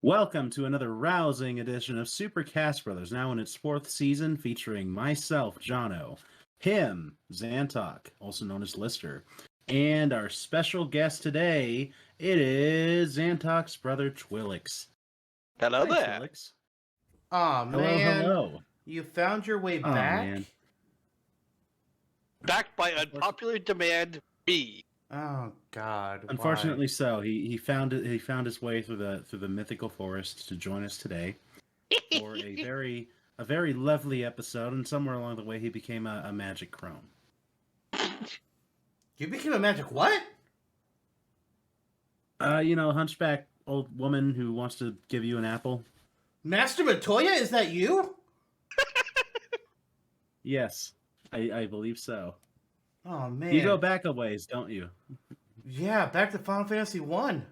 Welcome to another rousing edition of Super Cast Brothers, now in its fourth season, featuring myself, Jonno, him, Zantok, also known as Lister, and our special guest today, it is Zantok's brother, Twilix. Hello Hi, there. Twilix. Aw, man. Hello. You found your way Aw, back? man. Backed by unpopular demand, B. Oh, God. Unfortunately, so he found his way through the mythical forest to join us today for a very lovely episode, and somewhere along the way he became a magic crone. You became a magic what? Hunchback old woman who wants to give you an apple. Master Matoya, is that you? Yes, I believe so. Oh, man. You go back a ways, don't you? Yeah, back to Final Fantasy 1.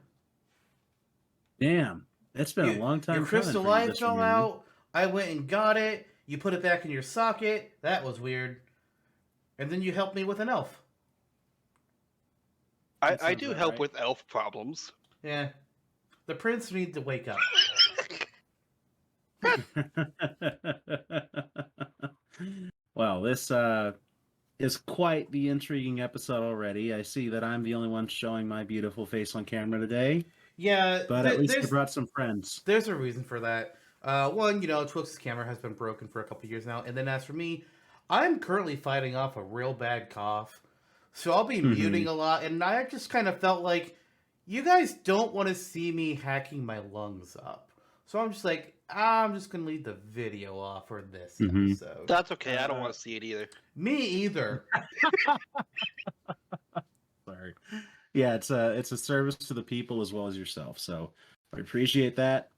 Damn, it's been a long time. Your crystal light fell out. I went and got it. You put it back in your socket. That was weird. And then you helped me with an elf. I do help with elf problems. Yeah. The prince needs to wake up. Well, this is quite the intriguing episode already. I see that I'm the only one showing my beautiful face on camera today. Yeah, but at least I brought some friends. There's a reason for that. One, Twix's camera has been broken for a couple years now, and then as for me, I'm currently fighting off a real bad cough, so I'll be muting a lot, and I just kind of felt like you guys don't want to see me hacking my lungs up, so I'm just like, I'm just gonna leave the video off for this episode. That's okay. I don't want to see it either. Me either. Sorry. Yeah, it's a service to the people as well as yourself. So I appreciate that.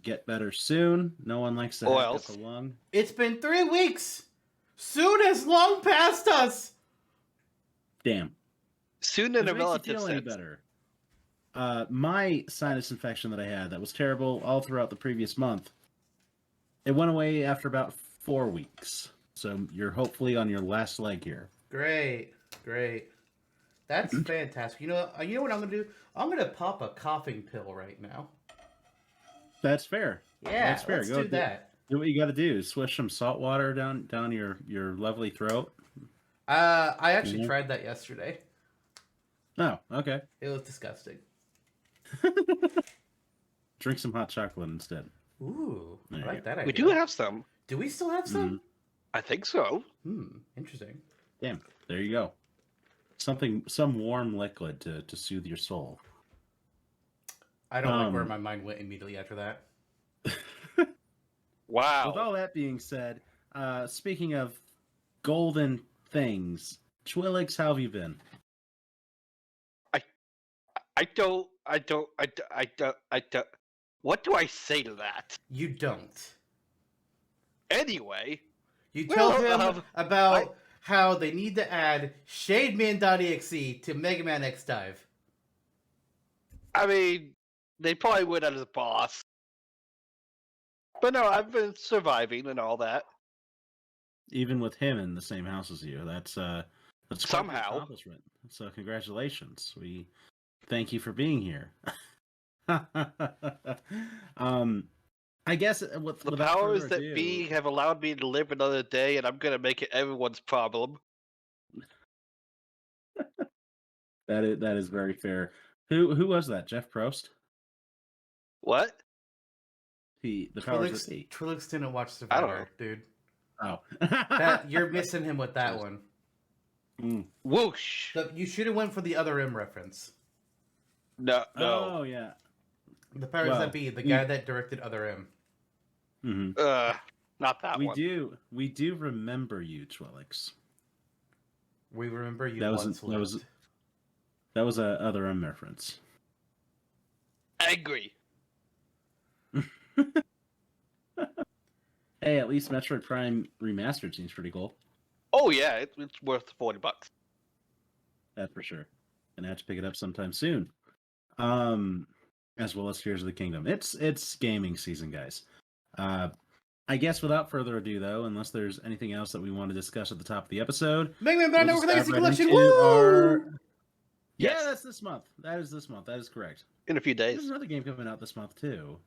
Get better soon. No one likes to hack up the lung. It's been 3 weeks. Soon is long past us. Damn. Soon in a relative sense. Better. My sinus infection that I had that was terrible all throughout the previous month. It went away after about 4 weeks. So you're hopefully on your last leg here. Great. That's fantastic. You know what I'm gonna do? I'm gonna pop a coughing pill right now. That's fair. Yeah, that's fair. Let's Go do that. Do what you got to do. Swish some salt water down your lovely throat. I actually tried that yesterday. Oh, okay. It was disgusting. Drink some hot chocolate instead. Ooh, I like that idea. We do have some. Do we still have some? I think so. Interesting. Damn, there you go. Some warm liquid to soothe your soul. I don't like where my mind went immediately after that. Wow. With all that being said, speaking of golden things, Twilix, how have you been? I don't. What do I say to that? You don't. Anyway. You tell him about how they need to add Shademan.exe to Mega Man X Dive. I mean, they probably would as a boss. But no, I've been surviving and all that. Even with him in the same house as you, that's somehow quite an accomplishment. So congratulations. We thank you for being here. I guess the powers that be have allowed me to live another day, and I'm gonna make it everyone's problem. That is very fair. Who was that? Jeff Prost? What? The powers that be. Twilix didn't watch Survivor, dude. Oh, you're missing him with that one. Whoosh! You should have went for the Other M reference. No. Oh yeah. The powers that be, the guy that directed Other M. Not that one. We do remember you, Twilix. We remember you. That was a Other M reference. Angry. Hey, at least Metroid Prime Remastered seems pretty cool. Oh yeah, it's worth $40. That's for sure. Gonna have to pick it up sometime soon. As well as Tears of the Kingdom. It's gaming season, guys. I guess without further ado, though, unless there's anything else that we want to discuss at the top of the episode, Mega Man Battle Network Legacy Collection. Woo! Yeah, Yes. that's this month. That is this month. That is correct. In a few There's days. another game coming out this month too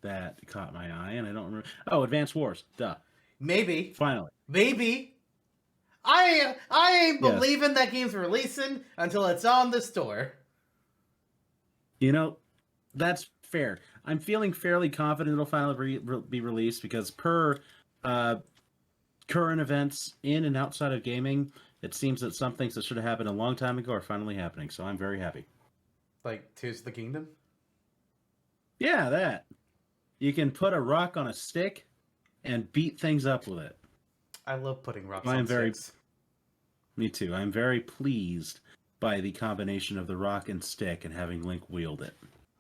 that caught my eye, and I don't remember. Oh, Advance Wars. Duh. Maybe. Finally. Maybe. I ain't Yes. believing that game's releasing until it's on the store. You know, that's fair. I'm feeling fairly confident it'll finally be released because per current events in and outside of gaming, it seems that some things that should have happened a long time ago are finally happening. So I'm very happy. Like Tears of the Kingdom? Yeah, that. You can put a rock on a stick and beat things up with it. I love putting rocks I am on very- sticks. Me too. I'm very pleased by the combination of the rock and stick and having Link wield it.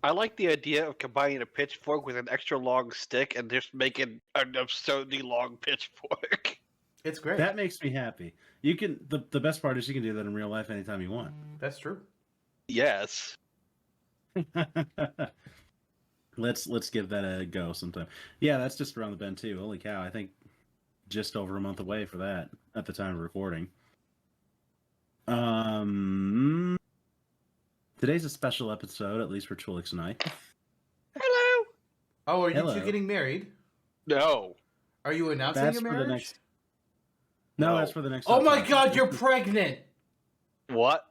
I like the idea of combining a pitchfork with an extra long stick and just making an absurdly long pitchfork. It's great. That makes me happy. You can the best part is you can do that in real life anytime you want. That's true. Yes. Let's give that a go sometime. Yeah, that's just around the bend too. Holy cow! I think just over a month away for that at the time of recording. Today's a special episode, at least for Twilix and I. Hello. Oh, are you Hello. two getting married? No. Are you announcing That's your for marriage? the next. No, No. that's for the next. Oh my episode. god, you're pregnant! What?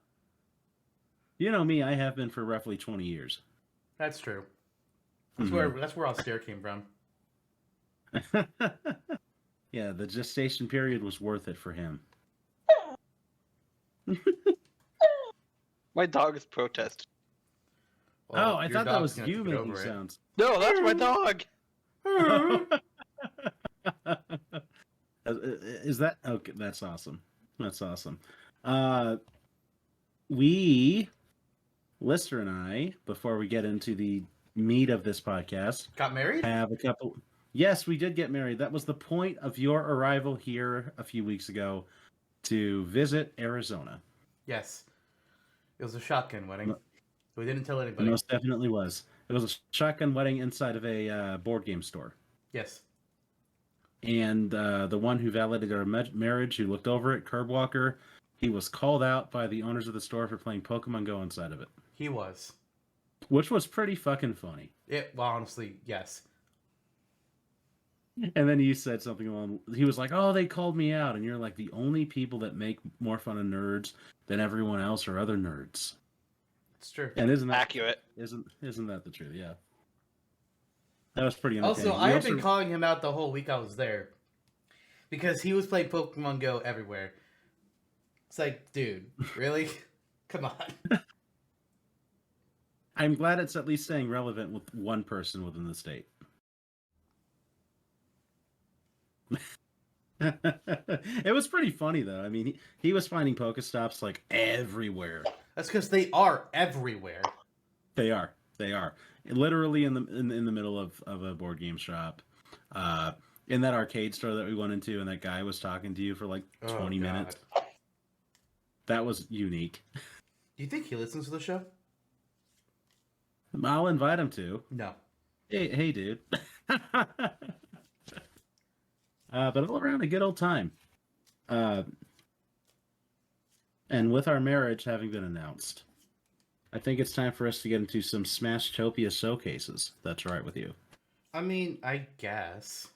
You know me. I have been for roughly 20 years. That's true. That's Mhm. where Austere came from. Yeah, the gestation period was worth it for him. My dog is protesting. Oh, I your thought that dog's was gonna you take it making over it. sounds. No, that's my dog. Is that okay? That's awesome. That's awesome. We, Lister and I, before we get into the meat of this podcast, Got married? have a couple. Yes, we did get married. That was the point of your arrival here a few weeks ago to visit Arizona. Yes. It was a shotgun wedding. No. We didn't tell It anybody. most definitely was. It was a shotgun wedding inside of a board game store. Yes. And the one who validated our marriage, who looked over it, Curb Walker, he was called out by the owners of the store for playing Pokemon Go inside of it. He was. Which was pretty fucking funny. Well, honestly, yes. And then you said something along, he was like, oh, they called me out. And you're like, the only people that make more fun of nerds than everyone else are other nerds. It's true. And isn't that Accurate. Isn't that the truth? Yeah. That was pretty Also, entertaining. I We had been calling him out the whole week I was there. Because he was playing Pokemon Go everywhere. It's like, dude, really? Come on. I'm glad it's at least staying relevant with one person within the state. It was pretty funny though. I mean, he was finding Pokestops like everywhere. That's because they are everywhere. They are. Literally in the middle of a board game shop. In that arcade store that we went into, and that guy was talking to you for like 20 minutes. That was unique. Do you think he listens to the show? I'll invite him to. No. Hey, dude. But all around a good old time. And with our marriage having been announced, I think it's time for us to get into some Smashtopia showcases. That's right with you. I mean, I guess.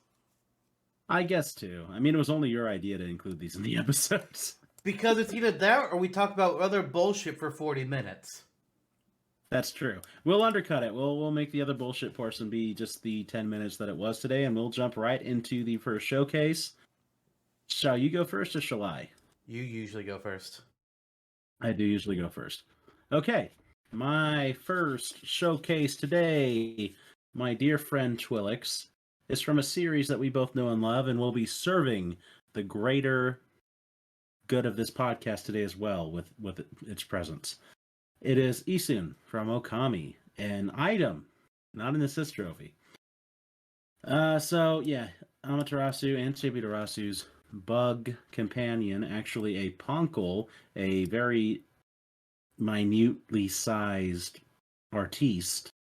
I guess too. I mean, it was only your idea to include these in the episodes. Because it's either that or we talk about other bullshit for 40 minutes. That's true. We'll undercut it. We'll make the other bullshit portion be just the 10 minutes that it was today, and we'll jump right into the first showcase. Shall you go first, or shall I? You usually go first. I do usually go first. Okay. My first showcase today, my dear friend Twilix, is from a series that we both know and love, and will be serving the greater good of this podcast today as well with its presence. It is Isun from Okami, an item, not an assist trophy. So yeah, Amaterasu and Chibitarasu's bug companion, actually a Ponkel, a very minutely sized artiste.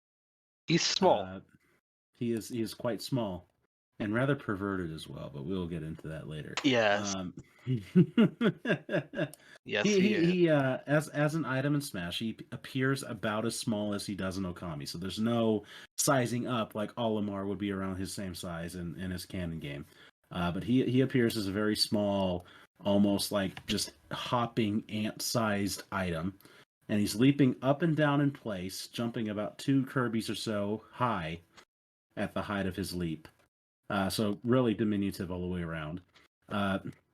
He's small. He is quite small. and rather perverted as well, but we'll get into that later. Yes. He Yes, he, he is. he as an item in Smash, he appears about as small as he does in Okami. So there's no sizing up like Olimar would be around his same size in his canon game. But he appears as a very small, almost like just hopping ant-sized item, and he's leaping up and down in place, jumping about 2 Kirby's or so high at the height of his leap. So really diminutive all the way around.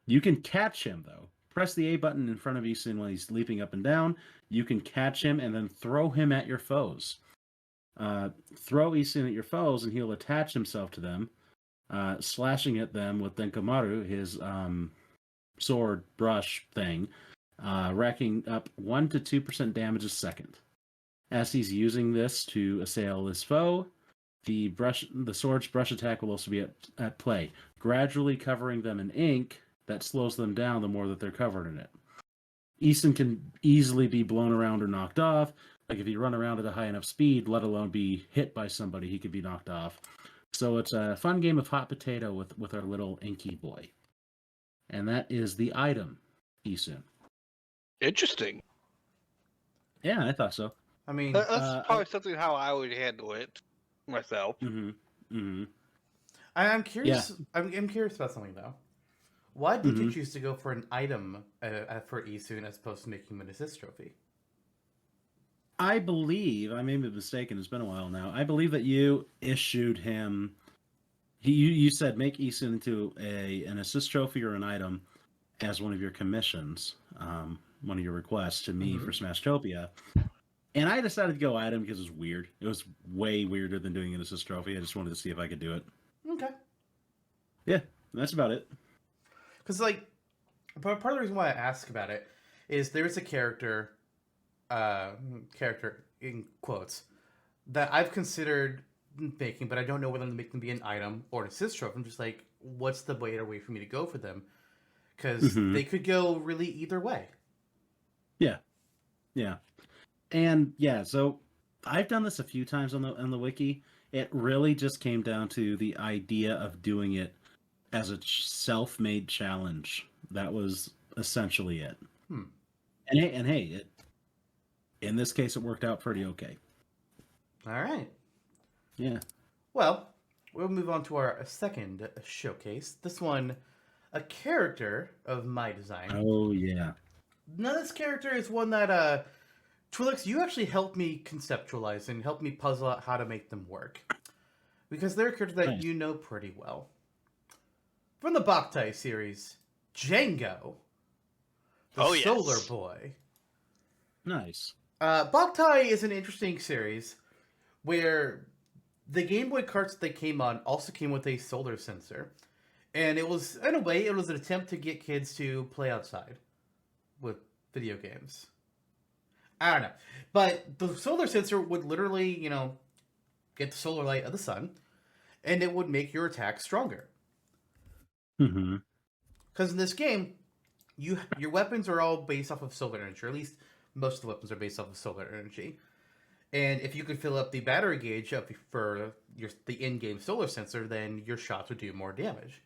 You can catch him though. Press the A button in front of Easton when he's leaping up and down. You can catch him and then throw him at your foes. Throw Easton at your foes and he'll attach himself to them, slashing at them with Denkomaru, his sword brush thing, racking up 1 to 2% damage a second. As he's using this to assail his foe, the sword's brush attack will also be at play, gradually covering them in ink that slows them down the more that they're covered in it. Easton can easily be blown around or knocked off. Like if you run around at a high enough speed, let alone be hit by somebody, he could be knocked off. So it's a fun game of hot potato with our little inky boy. And that is the item, Easton. Interesting. Mm-hmm. Yeah, I thought so. I mean, That's probably something how I would handle it myself. I'm curious. I'm curious about something though. Why did you choose to go for an item for Isun as opposed to making him an assist trophy? I believe, I may be mistaken, it's been a while now. I believe that you issued him. You said make Eason into an assist trophy or an item as one of your commissions, one of your requests to me for Smashtopia. And I decided to go item because it was weird. It was way weirder than doing an assist trophy. I just wanted to see if I could do it. Okay. Yeah, that's about it. Because, like, part of the reason why I ask about it is there is a character in quotes, that I've considered making, but I don't know whether to make them be an item or an assist trophy. I'm just like, what's the better way for me to go for them? Because they could go really either way. Yeah. Yeah. And yeah, so I've done this a few times on the wiki. It really just came down to the idea of doing it as a self-made challenge. That was essentially it. And hey, in this case, it worked out pretty okay. All right. Yeah. Well, we'll move on to our second showcase. This one, a character of my design. Oh yeah. Now, this character is one that Twilix, you actually helped me conceptualize and helped me puzzle out how to make them work. Because they're a character that you know pretty well. From the Boktai series, Django, the Solar Boy. Nice. Boktai is an interesting series where the Game Boy carts they came on also came with a solar sensor. And it was, in a way, it was an attempt to get kids to play outside with video games. I don't know. But the solar sensor would literally, get the solar light of the sun, and it would make your attack stronger. Because in this game, your weapons are all based off of solar energy, or at least most of the weapons are based off of solar energy. And if you could fill up the battery gauge for the in-game solar sensor, then your shots would do more damage.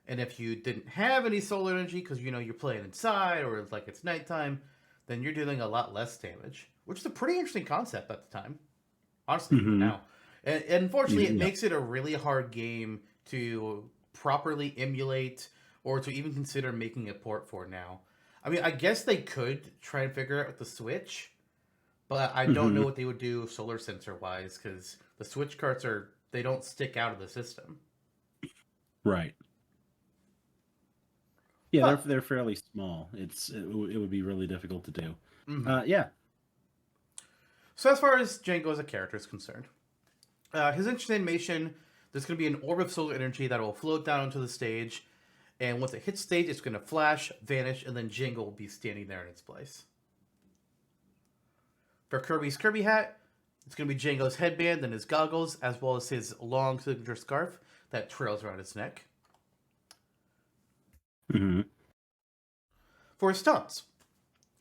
And if you didn't have any solar energy, because you're playing inside, or like it's nighttime, then you're doing a lot less damage, which is a pretty interesting concept at the time. Honestly, even now. And unfortunately, it makes it a really hard game to properly emulate or to even consider making a port for now. I mean, I guess they could try and figure out with the Switch, but I don't know what they would do solar sensor wise, because the Switch carts they don't stick out of the system. Right. Yeah, they're fairly small. It would be really difficult to do. Yeah. So as far as Django as a character is concerned, his interesting animation, there's going to be an orb of solar energy that will float down onto the stage, and once it hits stage, it's going to flash, vanish, and then Django will be standing there in its place. For Kirby's Kirby hat, it's going to be Django's headband and his goggles, as well as his long signature scarf that trails around his neck. For his taunts,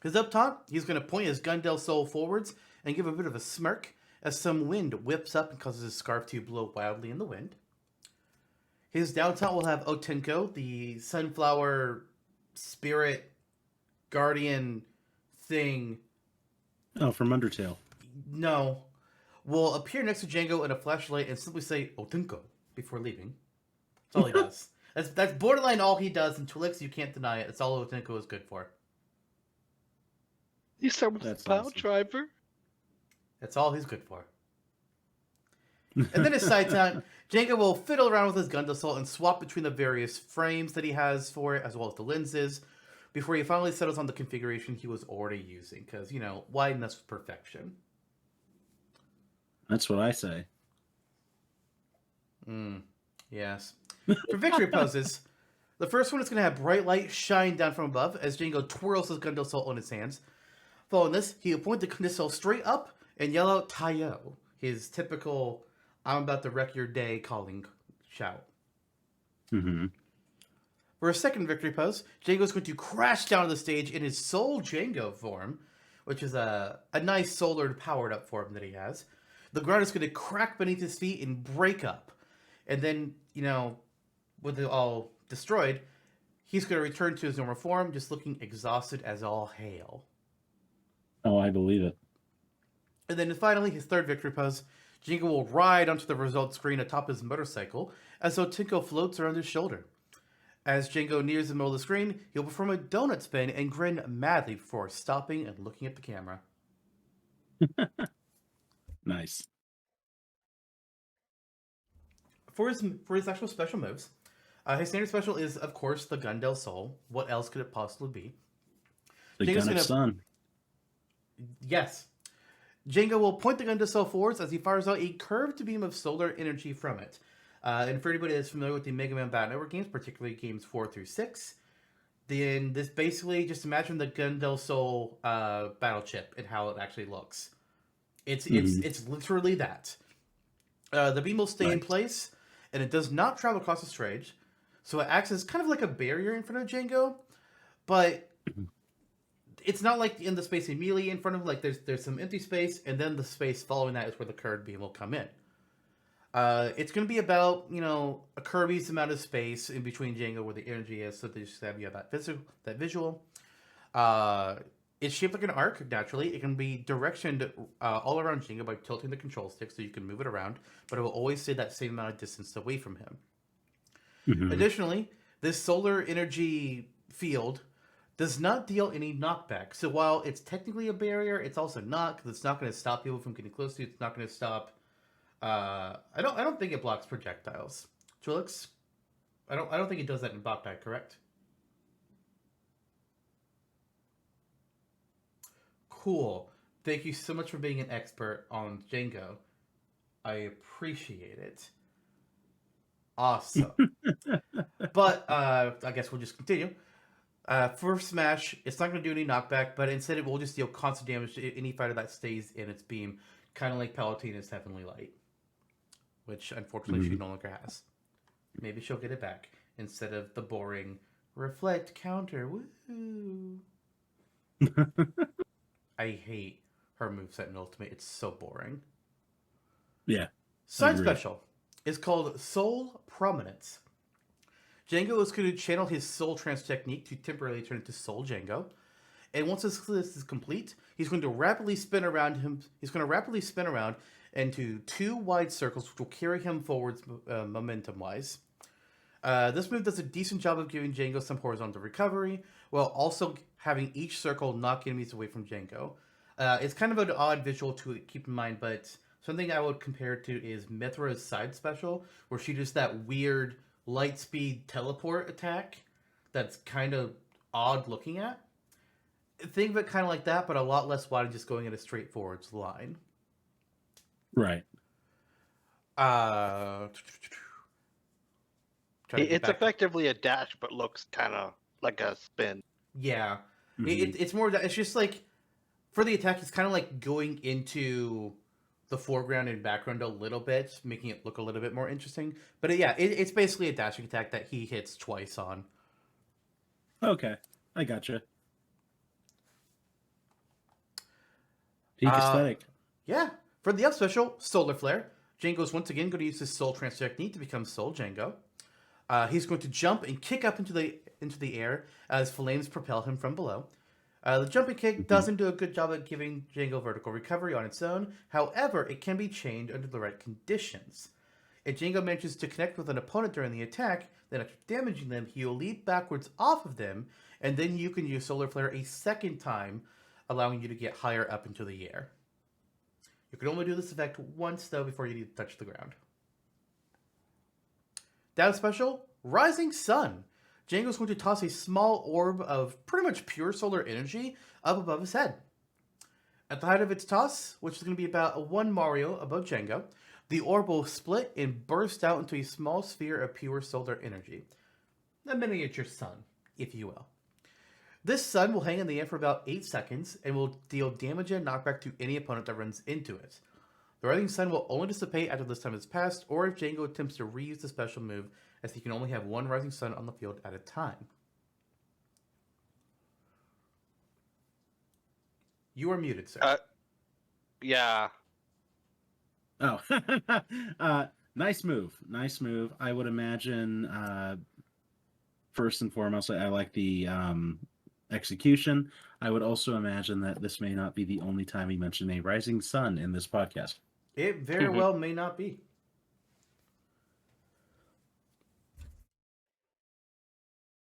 his up taunt, he's going to point his Gundel Soul forwards and give a bit of a smirk as some wind whips up and causes his scarf to blow wildly in the wind. His downtown will have Otenko, the sunflower spirit guardian thing. Oh, from Undertale. No. Will appear next to Django in a flashlight and simply say Otenko before leaving. That's all he does. That's borderline all he does in Twilix. You can't deny it. It's all Otenko is good for. He's someone's That's pile awesome. driver. That's all he's good for. And then his side time, Django will fiddle around with his gun assault and swap between the various frames that he has for it, as well as the lenses, before he finally settles on the configuration he was already using. Because, why mess with perfection? That's what I say. Yes. For victory poses, the first one is going to have bright light shine down from above as Django twirls his gun assault on his hands. Following this, he will point the gun assault straight up and yell out Tayo, his typical I'm about to wreck your day calling shout. Mm-hmm. For a second victory pose, Django is going to crash down the stage in his Soul Django form, which is a nice solar powered up form that he has. The ground is going to crack beneath his feet and break up. And then, with it all destroyed, he's going to return to his normal form, just looking exhausted as all hail. Oh, I believe it. And then finally, his third victory pose, Django will ride onto the result screen atop his motorcycle as Otenko floats around his shoulder. As Django nears the middle of the screen, he'll perform a donut spin and grin madly before stopping and looking at the camera. Nice. For his actual special moves, his standard special is, of course, the Gun del Sol. What else could it possibly be? The Django's gun of sun. Yes. Django will point the gun to Sol forwards as he fires out a curved beam of solar energy from it. And for anybody that's familiar with the Mega Man Battle Network games, particularly games 4 through 6, then this basically, just imagine the Gun del Sol battle chip and how it actually looks. It's literally that. The beam will stay in place, and it does not travel across the stage, so it acts as kind of like a barrier in front of Django, but it's not like in the space immediately in front of him. Like there's some empty space, and then the space following that is where the curved beam will come in. It's going to be about a Kirby's amount of space in between Django where the energy is, so they just have that visual. It's shaped like an arc. Naturally, it can be directioned all around Django by tilting the control stick, so you can move it around, but it will always stay that same amount of distance away from him. Mm-hmm. Additionally, this solar energy field does not deal any knockback. So while it's technically a barrier, it's also not, because it's not going to stop people from getting close to you. It's not going to stop. I don't think it blocks projectiles. Twilix, I don't think it does that in Boktai, correct? Cool. Thank you so much for being an expert on Django. I appreciate it. Awesome. But I guess we'll just continue. For Smash, it's not going to do any knockback, but instead it will just deal constant damage to any fighter that stays in its beam, kind of like Palutena's Heavenly Light, which unfortunately she no longer has. Maybe she'll get it back instead of the boring reflect counter. Woo! I hate her moveset in Ultimate. It's so boring. Yeah. Side special is called Soul Prominence. Django is going to channel his Soul Trance technique to temporarily turn into Soul Django. And once this is complete, he's going to rapidly spin around him. He's going to rapidly spin around into 2 wide circles, which will carry him forwards momentum-wise. This move does a decent job of giving Django some horizontal recovery, while also having each circle knock enemies away from Django. It's kind of an odd visual to keep in mind, but something I would compare it to is Mithra's side special, where she does that weird light speed teleport attack that's kind of odd looking at. Think of it kind of like that, but a lot less wide, just going in a straightforward line. Right. It's effectively a dash, but looks kind of like a spin. Yeah. It's more that it's just like, for the attack, it's kind of like going into the foreground and background a little bit, making it look a little bit more interesting. But yeah, it's basically a dashing attack that he hits twice on. Okay, I gotcha. Peak aesthetic. Yeah. For the up special, Solar Flare, Django's once again going to use his Soul Trance technique to become Soul Django. He's going to jump and kick up into the air as flames propel him from below. The jumping kick doesn't do a good job at giving Jango vertical recovery on its own. However, it can be chained under the right conditions. If Jango manages to connect with an opponent during the attack, then after damaging them, he will leap backwards off of them, and then you can use Solar Flare a second time, allowing you to get higher up into the air. You can only do this effect once, though, before you need to touch the ground. Down special, Rising Sun. Jango's going to toss a small orb of pretty much pure solar energy up above his head. At the height of its toss, which is going to be about 1 Mario above Jango, the orb will split and burst out into a small sphere of pure solar energy. A miniature sun, if you will. This sun will hang in the air for about 8 seconds and will deal damage and knockback to any opponent that runs into it. The Rising Sun will only dissipate after this time has passed, or if Jango attempts to reuse the special move, as he can only have 1 Rising Sun on the field at a time. You are muted, sir. Yeah. Oh, nice move. Nice move. I would imagine, first and foremost, I like the execution. I would also imagine that this may not be the only time he mentioned a rising sun in this podcast. It very well may not be.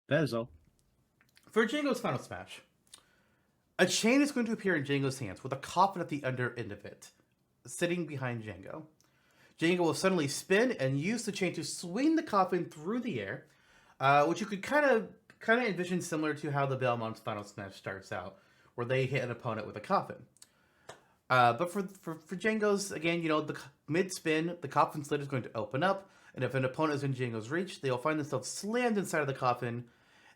That is all. For Jango's final smash, a chain is going to appear in Jango's hands with a coffin at the under end of it, sitting behind Jango. Jango will suddenly spin and use the chain to swing the coffin through the air, which you could kind of envision similar to how the Belmont's final smash starts out, where they hit an opponent with a coffin. But for Jango's, again, the mid-spin, the coffin's lid is going to open up, and if an opponent is in Jango's reach, they'll find themselves slammed inside of the coffin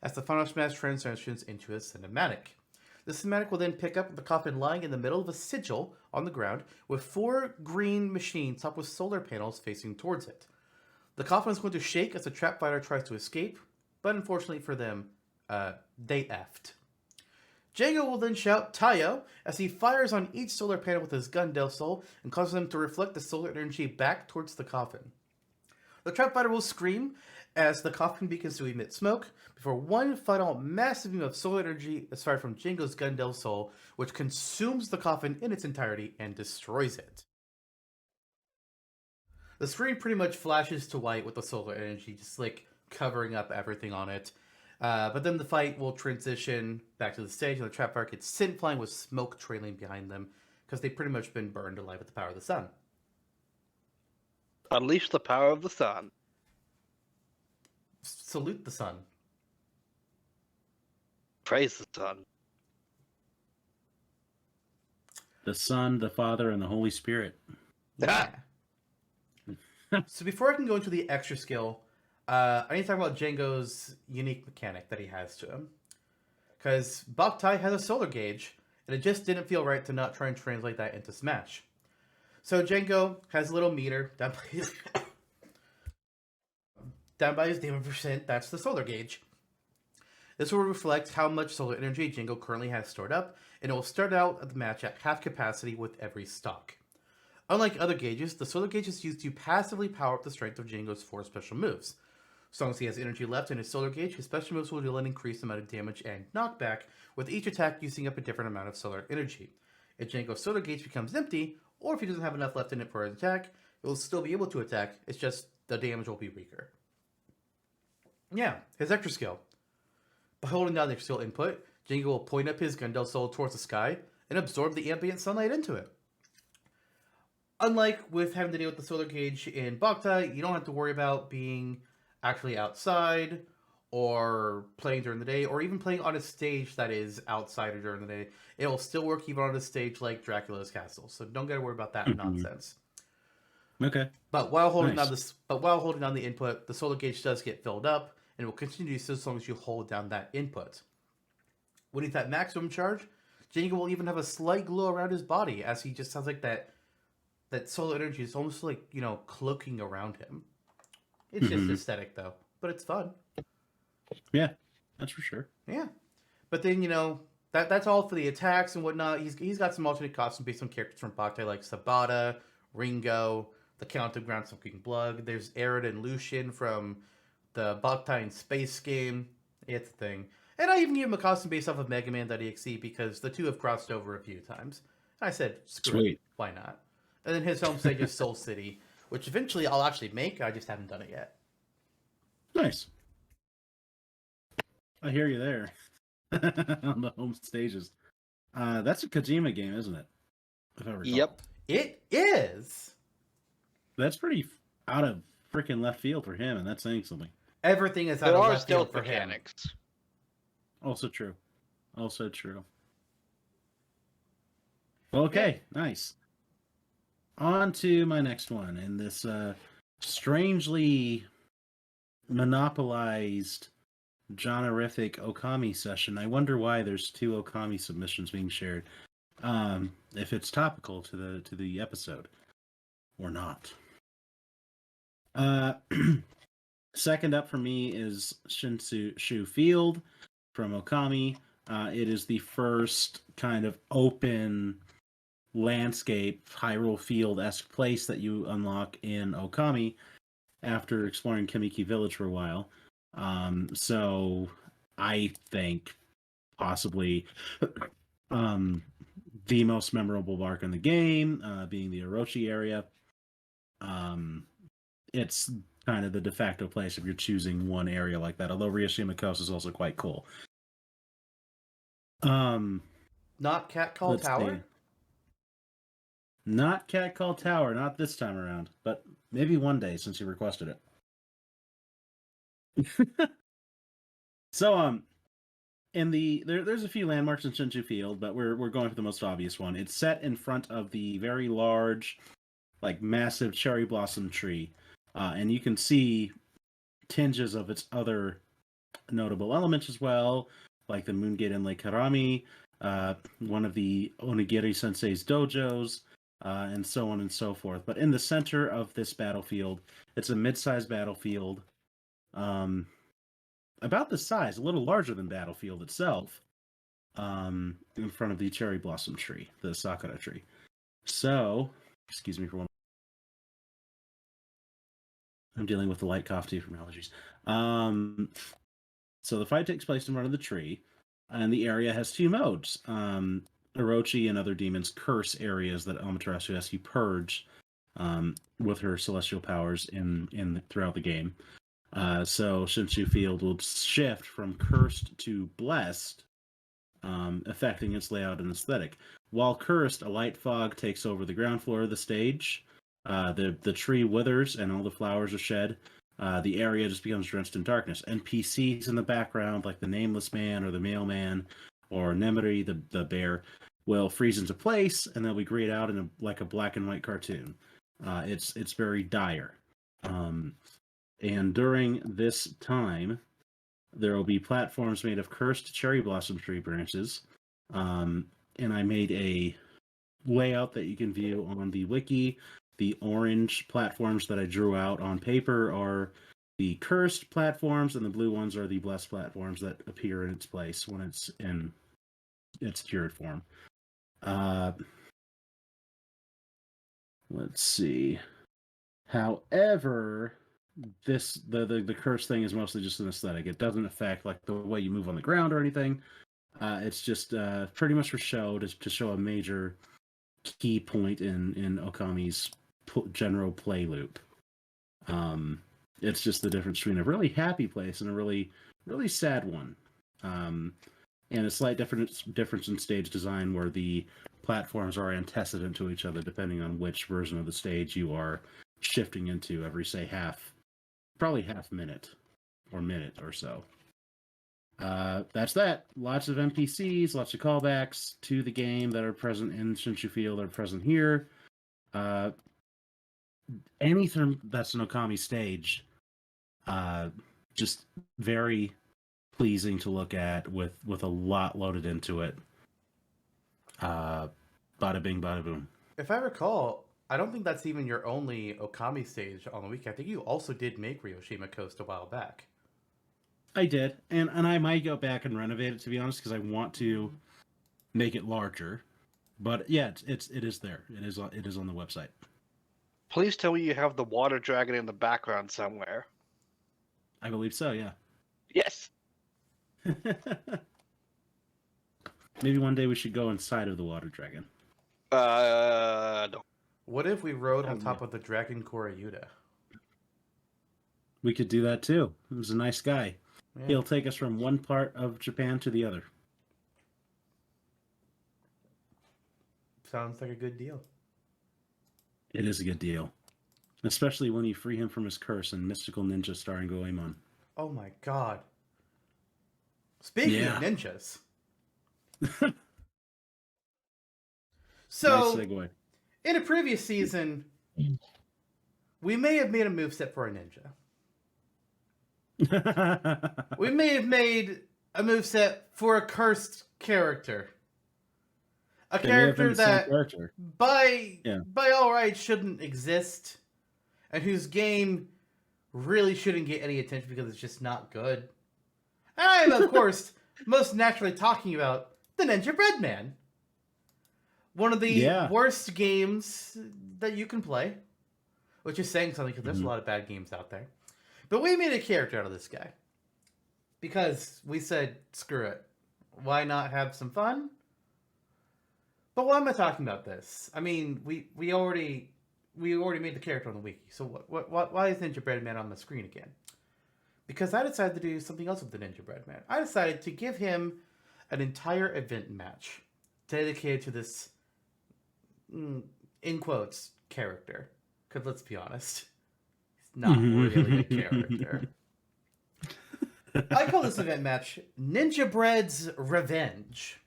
as the final smash transitions into a cinematic. The cinematic will then pick up the coffin lying in the middle of a sigil on the ground with 4 green machines topped with solar panels facing towards it. The coffin is going to shake as the trap fighter tries to escape, but unfortunately for them, they effed. Jango will then shout Tayo as he fires on each solar panel with his gun Del Sol and causes them to reflect the solar energy back towards the coffin. The trap fighter will scream as the coffin begins to emit smoke before one final massive beam of solar energy is fired from Jango's gun Del Sol, which consumes the coffin in its entirety and destroys it. The screen pretty much flashes to white with the solar energy just covering up everything on it. But then the fight will transition back to the stage, and the trap fire gets sent flying with smoke trailing behind them because they've pretty much been burned alive with the power of the sun. Unleash the power of the sun. Salute the sun. Praise the sun. The Son, the Father, and the Holy Spirit. Yeah. So before I can go into the extra skill, I need to talk about Jango's unique mechanic that he has to him. Because Boktai has a solar gauge, and it just didn't feel right to not try and translate that into Smash. So Jango has a little meter down by his damage percent. That's the solar gauge. This will reflect how much solar energy Jango currently has stored up, and it will start out at the match at half capacity with every stock. Unlike other gauges, the solar gauge is used to passively power up the strength of Jango's 4 special moves. As long as he has energy left in his solar gauge, his special moves will deal an increased amount of damage and knockback, with each attack using up a different amount of solar energy. If Jango's solar gauge becomes empty, or if he doesn't have enough left in it for an attack, it will still be able to attack, it's just the damage will be weaker. Yeah, his extra skill. By holding down the extra skill input, Jango will point up his Gundel Soul towards the sky and absorb the ambient sunlight into it. Unlike with having to deal with the solar gauge in Boktai, you don't have to worry about being actually outside or playing during the day, or even playing on a stage that is outside or during the day. It will still work even on a stage like Dracula's Castle, so don't gotta worry about that nonsense. Okay. But while holding down the input, the solar gauge does get filled up, and it will continue so as long as you hold down that input. When he's at maximum charge, Jango will even have a slight glow around his body, as he just sounds like that solar energy is almost like, cloaking around him. It's just aesthetic, though. But it's fun. Yeah, that's for sure. Yeah. But then, that's all for the attacks and whatnot. He's got some alternate costumes based on characters from Boktai, like Sabata, Ringo, the Count of Ground Sucking Blood. There's Arid and Lucian from the Boktain space game. It's a thing. And I even gave him a costume based off of Mega Man.exe because the two have crossed over a few times. And I said, screw it, Sweet. why not? And then his home stage is Soul City, which eventually I'll actually make. I just haven't done it yet. Nice. I hear you there. On the home stages. That's a Kojima game, isn't it? If I recall. Yep. It is. That's pretty out of freaking left field for him, and that's saying something. Everything is out There of are left field stealth for him. mechanics. Also true. Also true. Okay, nice. On to my next one in this strangely monopolized generific Okami session. I wonder why there's 2 Okami submissions being shared. If it's topical to the episode or not. Second up for me is Shinshu Field from Okami. It is the first kind of open landscape Hyrule Field-esque place that you unlock in Okami after exploring Kimiki Village for a while. So I think possibly the most memorable arc in the game, being the Orochi area. It's kind of the de facto place if you're choosing one area like that, although Ryoshima Coast is also quite cool. Not Cat Call Tower? See. Not Cat Call Tower, not this time around, but maybe one day since you requested it. So, there's a few landmarks in Shinshu Field, but we're going for the most obvious one. It's set in front of the very large, like massive cherry blossom tree, and you can see tinges of its other notable elements as well, like the Moon Gate and Lake Harami, one of the Onigiri Sensei's dojos, and so on and so forth. But in the center of this battlefield, it's a mid-sized battlefield, about the size, a little larger than Battlefield itself, in front of the cherry blossom tree, the sakura tree. So, excuse me for one. I'm dealing with the light cough too from allergies. So the fight takes place in front of the tree, and the area has 2 modes. Orochi and other demons curse areas that Amaterasu has to purge with her celestial powers throughout the game. So Shinshu Field will shift from cursed to blessed, affecting its layout and aesthetic. While cursed, a light fog takes over the ground floor of the stage. The tree withers and all the flowers are shed. The area just becomes drenched in darkness. NPCs in the background, like the Nameless Man or the Mailman or Nemuri, the bear, will freeze into place, and they'll be grayed out in like a black and white cartoon. It's very dire. And during this time, there will be platforms made of cursed cherry blossom tree branches. And I made a layout that you can view on the wiki. The orange platforms that I drew out on paper are the cursed platforms, and the blue ones are the blessed platforms that appear in its place when it's in its cured form. Let's see. However, the curse thing is mostly just an aesthetic. It doesn't affect like the way you move on the ground or anything. It's just pretty much for show, to show a major key point in Okami's general play loop. It's just the difference between a really happy place and a really, really sad one. And a slight difference in stage design where the platforms are antecedent to each other depending on which version of the stage you are shifting into every, say, probably half minute or so. That's that. Lots of NPCs, lots of callbacks to the game that are present in Shinshu Field are present here. Anything that's an Okami stage, just very pleasing to look at with a lot loaded into it. Bada bing, bada boom. If I recall, I don't think that's even your only Okami stage on the week. I think you also did make Ryoshima Coast a while back. I did, and I might go back and renovate it, to be honest, because I want to make it larger. But yeah, it is there. It is on the website. Please tell me you have the water dragon in the background somewhere. I believe so, yeah. Yes. Maybe one day we should go inside of the water dragon. No. What if we rode on Oh, top yeah. of the Dragon Koryuta? We could do that too. He was a nice guy. Yeah. He'll take us from one part of Japan to the other. Sounds like a good deal. It is a good deal. Especially when you free him from his curse in Mystical Ninja starring Goemon. Oh my god. Speaking of ninjas. So, Nice segue. in a previous season, we may have made a moveset for a ninja. We may have made a moveset for a cursed character. A They may have been character the same that, character. by all rights, shouldn't exist, and whose game really shouldn't get any attention because it's just not good. I'm, of course, most naturally talking about the Ninja Bread Man. One of the worst games that you can play, which is saying something because there's a lot of bad games out there. But we made a character out of this guy because we said, screw it. Why not have some fun? But why am I talking about this? I mean, we already made the character on the wiki. So why is Ninja Bread Man on the screen again? Because I decided to do something else with the Ninja Bread Man. I decided to give him an entire event match dedicated to this, in quotes, character. Because let's be honest, he's not really a character. I call this event match Ninja Bread's Revenge.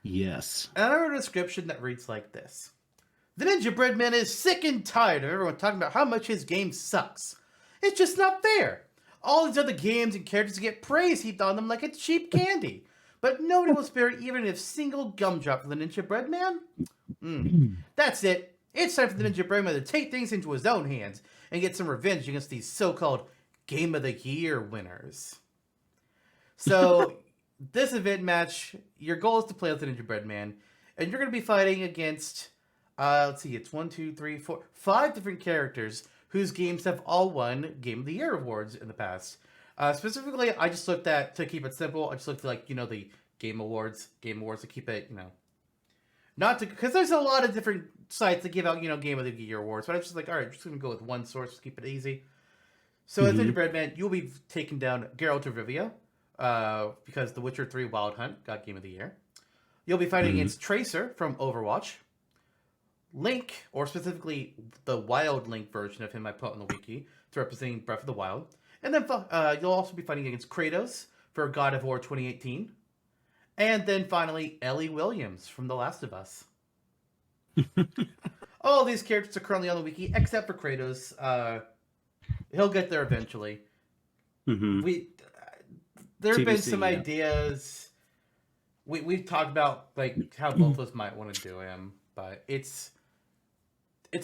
Yes. And I wrote a description that reads like this. The Ninja Bread Man is sick and tired of everyone talking about how much his game sucks. It's just not fair. All these other games and characters get praise heaped on them like it's cheap candy. But nobody will spare even a single gumdrop for the Ninja Bread Man? That's it. It's time for the Ninja Bread Man to take things into his own hands and get some revenge against these so-called Game of the Year winners. So, this event match, your goal is to play with the Ninja Bread Man, and you're going to be fighting against, let's see, it's 1, 2, 3, 4, 5 different characters whose games have all won Game of the Year awards in the past. Specifically, I just looked at, to keep it simple, I just looked at, like, the Game Awards to keep it, not to, because there's a lot of different sites that give out, Game of the Year awards, but I'm just like, all right, I'm just going to go with one source to keep it easy. So as Ninja Bread Man, you'll be taking down Geralt of Rivia, because The Witcher 3 Wild Hunt got Game of the Year. You'll be fighting against Tracer from Overwatch. Link, or specifically the Wild Link version of him I put on the wiki, to representing Breath of the Wild. And then you'll also be fighting against Kratos for God of War 2018. And then finally, Ellie Williams from The Last of Us. All these characters are currently on the wiki, except for Kratos. He'll get there eventually. There have been some ideas. We've talked about like how both of us might want to do him, but it's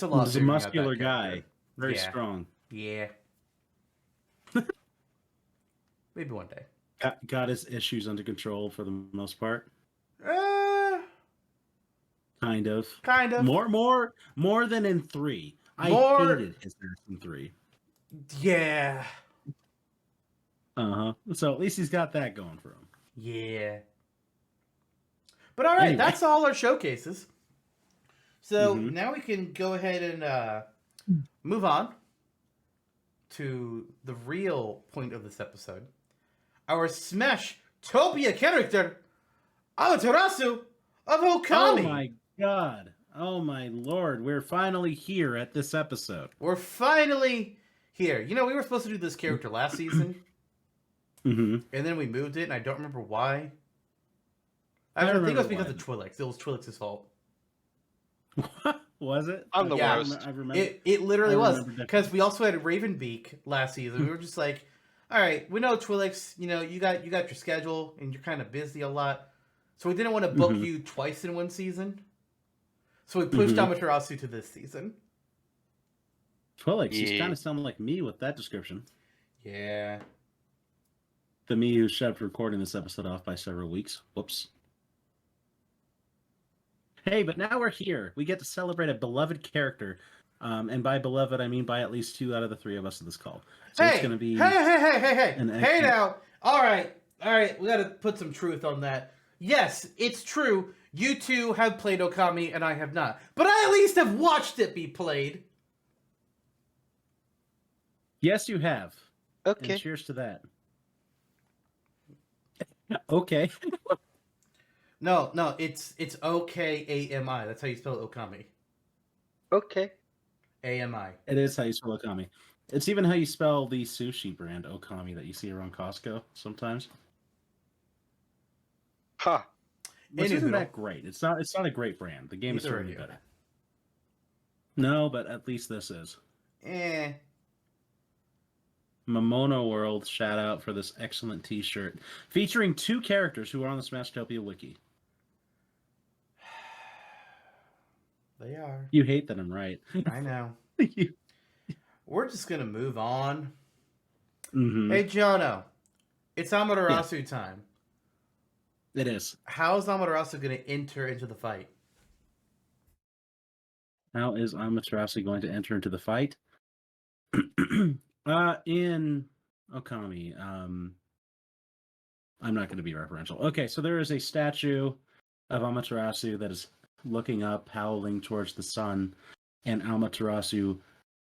a lot. He's a muscular guy, very strong. Yeah. Maybe one day. Got his issues under control for the most part. Kind of. More than in 3. I hated his ass in 3. Yeah. So at least he's got that going for him. Yeah. But all right, anyway. That's all our showcases. So now we can go ahead and move on to the real point of this episode. Our Smashtopia character, Amaterasu of Okami. Oh my god. Oh my lord. We're finally here at this episode. We're finally here. We were supposed to do this character last season. And then we moved it, and I don't remember why. I think it was because of Twilix. It was Twilix's fault. Was it? I'm the worst. I remember. It literally was. Because we also had Ravenbeak last season. We were just like, all right, we know Twilix, you got your schedule, and you're kind of busy a lot. So we didn't want to book you twice in one season. So we pushed Amaterasu to this season. Twilix, you kind of sound like me with that description. Yeah. The me who shoved recording this episode off by several weeks. Whoops. Hey, but now we're here. We get to celebrate a beloved character And by beloved, I mean by at least 2 out of the 3 of us in this call. So it's going to be... Hey now. All right. We got to put some truth on that. Yes, it's true. You two have played Okami and I have not. But I at least have watched it be played. Yes, you have. Okay. And cheers to that. Okay. No, it's OKAMI. That's how you spell Okami. Okay. AMI. It is how you spell Okami. It's even how you spell the sushi brand Okami that you see around Costco sometimes. Huh. Which isn't that great. It's not a great brand. The game is Neither are certainly you. better. No, but at least this is. Momono World, shout out for this excellent t-shirt featuring 2 characters who are on the Smashtopia wiki. They are. You hate that I'm right. I know. We're just gonna move on. Mm-hmm. Hey Jonno, it's Amaterasu time. It is. How is Amaterasu gonna enter into the fight? How is Amaterasu going to enter into the fight? In Okami, I'm not going to be referential. Okay, so there is a statue of Amaterasu that is looking up, howling towards the sun, and Amaterasu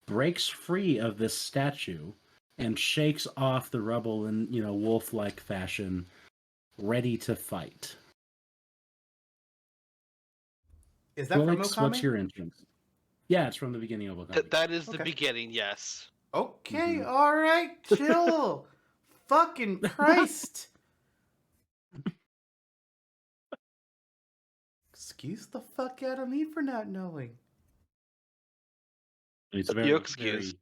breaks free of this statue and shakes off the rubble in, wolf-like fashion, ready to fight. Is that from Okami? What's your entrance? Yeah, it's from the beginning of Okami. That is the beginning, yes. Okay, alright, chill. Fucking Christ. Excuse the fuck out of me for not knowing. It's You're excused.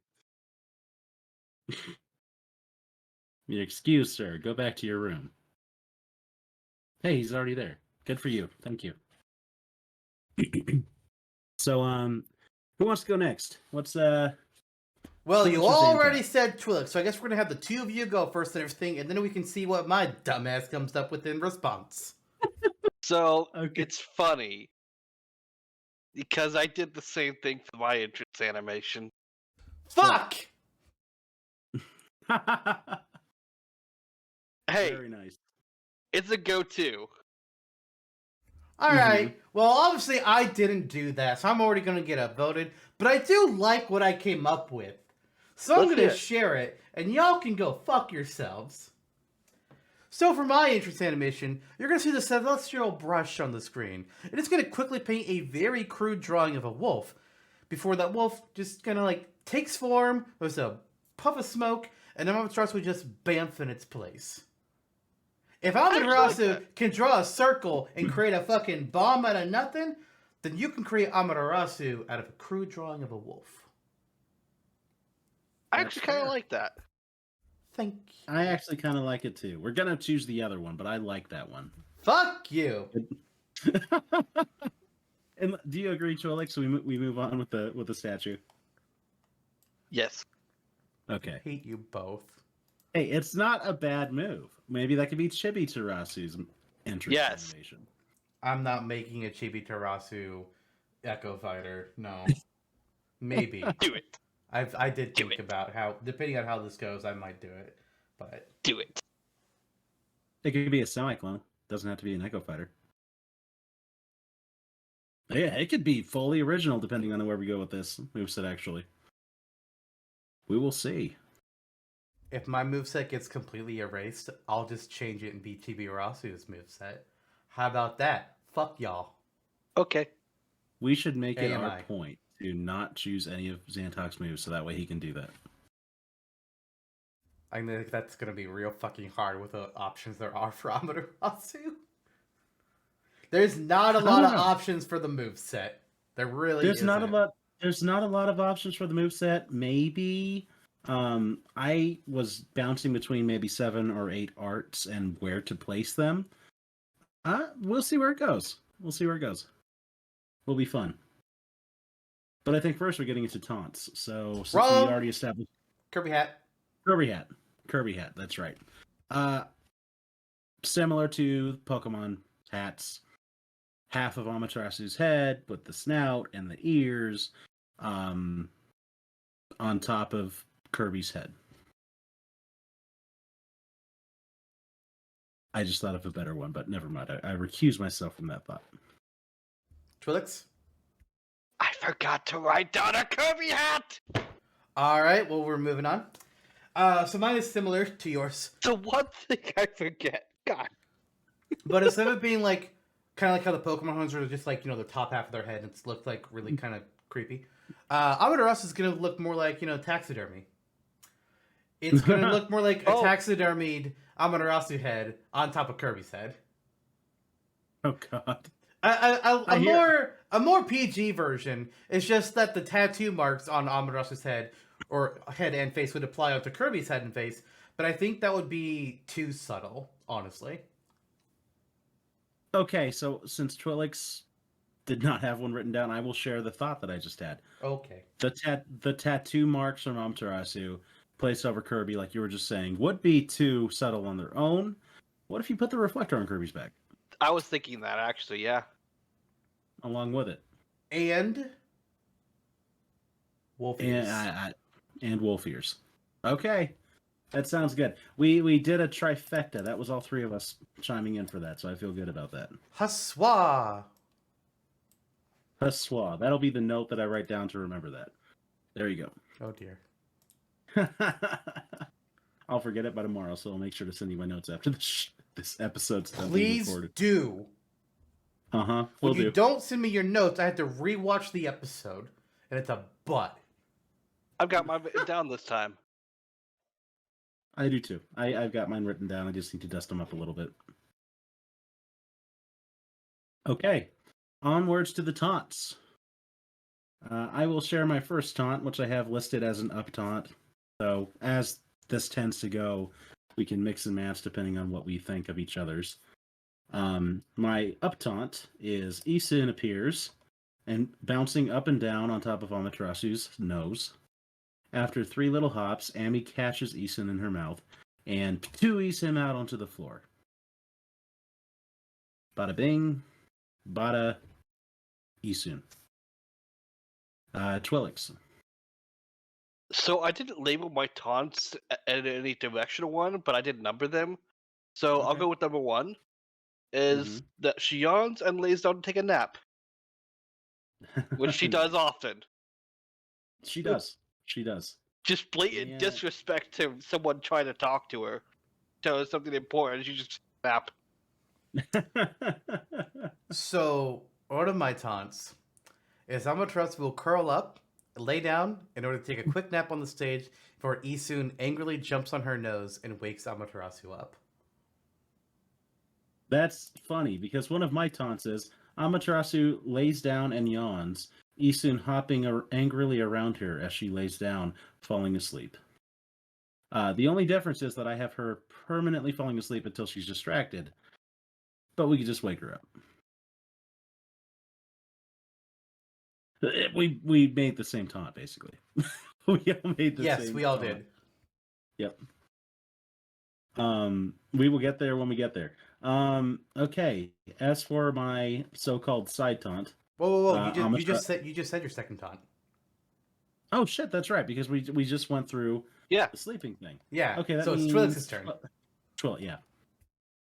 You're excused, sir. Go back to your room. Hey, he's already there. Good for you. Thank you. So, who wants to go next? Well, you Twilix or already Zantok? said Twilix, so I guess we're gonna have the 2 of you go first and everything, and then we can see what my dumbass comes up with in response. So, Okay. it's funny. Because I did the same thing for my entrance animation. Fuck! Hey, Very nice. it's a go-to. Alright, well, obviously I didn't do that, so I'm already gonna get upvoted, but I do like what I came up with. So I'm Let's gonna hear it. share it, and y'all can go fuck yourselves. So for my entrance animation, you're gonna see the celestial brush on the screen, and it's gonna quickly paint a very crude drawing of a wolf. Before that wolf just kinda takes form, there's a puff of smoke, and then Amaterasu would just bamf in its place. If Amaterasu can draw a circle and create a fucking bomb out of nothing, then you can create Amaterasu out of a crude drawing of a wolf. I actually kind of like that. Thank you. I actually kind of like it too. We're gonna choose the other one, but I like that one. Fuck you. And do you agree, Twilix? So we move on with the statue. Yes. Okay. I hate you both. Hey, it's not a bad move. Maybe that could be Chibi Terasu's entrance Yes. animation. I'm not making a Chibi Terasu Echo Fighter. No. Maybe. Do it. I did Do think it. about how, depending on how this goes, I might do it. But Do it. It could be a semi-clone. Doesn't have to be an Echo Fighter. Yeah, it could be fully original depending on where we go with this moveset, actually. We will see. if my moveset gets completely erased, I'll just change it and be Chibi Terasu's moveset. How about that? Fuck y'all. Okay. We should make it our AMI. point to not choose any of Zantok's moves so that way he can do that. I think that's gonna be real fucking hard with the options there are for Amaterasu. There's not a lot of options for the moveset. There really There's isn't. not a lot. There's not a lot of options for the moveset. Maybe I was bouncing between maybe 7 or 8 arts and where to place them. We'll see where it goes. We'll see where it goes. Will be fun. But I think first we're getting into taunts. So since we already established Kirby hat. Kirby hat. That's right. Similar to Pokemon hats. Half of Amaterasu's head with the snout and the ears, on top of Kirby's head. I just thought of a better one, but never mind. I recuse myself from that thought. Twilix? I forgot to write down a Kirby hat! All right, well, we're moving on. So mine is similar to yours. The one thing I forget. God. But instead of it being like, kind of like how the Pokemon ones are just like, the top half of their head, it's looked like really kind of creepy. Amaterasu is going to look more like, taxidermy. It's going to look more like a taxidermied Amaterasu head on top of Kirby's head. Oh, God. A more PG version is just that the tattoo marks on Amaterasu's head or head and face would apply onto Kirby's head and face, but I think that would be too subtle, honestly. Okay, so since Twilix did not have one written down, I will share the thought that I just had. Okay. The tattoo marks from Amaterasu placed over Kirby, like you were just saying, would be too subtle on their own. What if you put the reflector on Kirby's back? I was thinking that, actually, yeah. Along with it. And wolf ears. And wolf ears. Okay. That sounds good. We did a trifecta. That was all three of us chiming in for that, so I feel good about that. Haswa. Haswa. That'll be the note that I write down to remember that. There you go. Oh, dear. I'll forget it by tomorrow, so I'll make sure to send you my notes after this episode's done. Please do. Uh-huh. When you don't send me your notes, I have to rewatch the episode, and it's a butt. I've got mine written down this time. I do too. I've got mine written down. I just need to dust them up a little bit. Okay. Onwards to the taunts. I will share my first taunt, which I have listed as an up taunt. So as this tends to go, we can mix and match depending on what we think of each other's. My up taunt is Isun appears and bouncing up and down on top of Amaterasu's nose. After 3 little hops, Amy catches Isun in her mouth and patooies him out onto the floor. Bada bing, bada Isun. Twilix. So I didn't label my taunts in any directional one, but I did number them. So I'll Okay. go with number 1. Is that she yawns and lays down to take a nap, which she does often. She does. She does. Just blatant disrespect to someone trying to talk to her. Tell her something important, she just nap. So, one of my taunts is Amaterasu will curl up, lay down, in order to take a quick nap on the stage before Isun angrily jumps on her nose and wakes Amaterasu up. That's funny, because one of my taunts is Amaterasu lays down and yawns, Isun hopping angrily around her as she lays down, falling asleep. The only difference is that I have her permanently falling asleep until she's distracted, but we could just wake her up. We made the same taunt, basically. We all made the same Yes, we all taunt. did. Yep. We will get there when we get there. Okay. As for my so-called side taunt. Whoa! You just said your second taunt. Oh shit, that's right, because we just went through the sleeping thing. Yeah. Okay, that so means it's Twilix's turn. Yeah.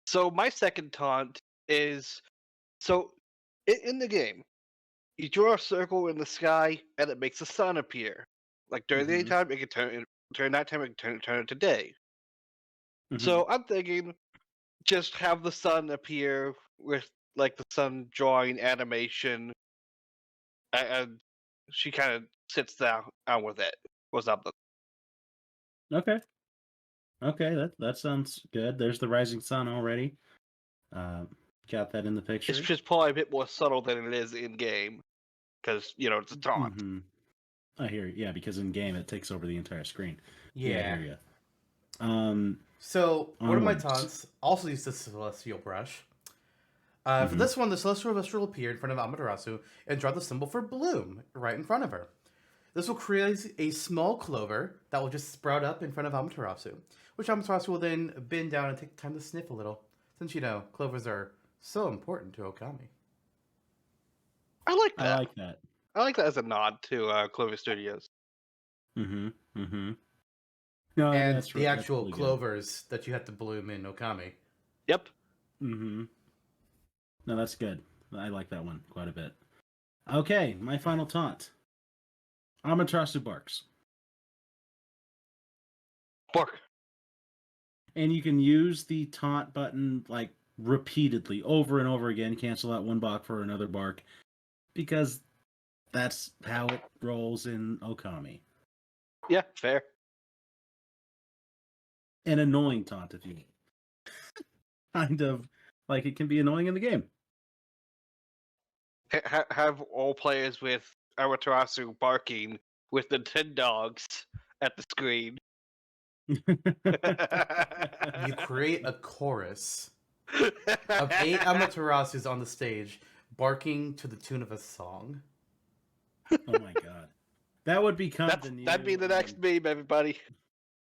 So my second taunt is in the game, you draw a circle in the sky and it makes the sun appear. Like during the daytime, it can turn nighttime, it can turn it to day. So I'm thinking, just have the sun appear with like the sun drawing animation, and she kind of sits down with it or something. Okay, that sounds good. There's the rising sun already. Got that in the picture. It's just probably a bit more subtle than it is in game, because it's a taunt. I hear you. Yeah, because in game it takes over the entire screen. Yeah. I hear you. So one of my taunts also used the celestial brush. For this one, the celestial brush will appear in front of Amaterasu and draw the symbol for bloom right in front of her. This will create a small clover that will just sprout up in front of Amaterasu, which Amaterasu will then bend down and take time to sniff a little, since clovers are so important to Okami. I like that. I like that. I like that as a nod to Clover Studios. Mm-hmm. Mm-hmm. No, And that's the that's actual really good. clovers that you have to bloom in Okami. Yep. Mm-hmm. No, that's good. I like that one quite a bit. Okay, my final taunt. Amaterasu barks. Bark. And you can use the taunt button like repeatedly, over and over again, cancel out one bark for another bark, because that's how it rolls in Okami. Yeah, fair. An annoying taunt, if you will. Kind of like it can be annoying in the game. Have all players with Amaterasu barking with the 10 dogs at the screen. You create a chorus of 8 Amaterasus on the stage, barking to the tune of a song. Oh my god. That would become the new That'd be the next meme, everybody.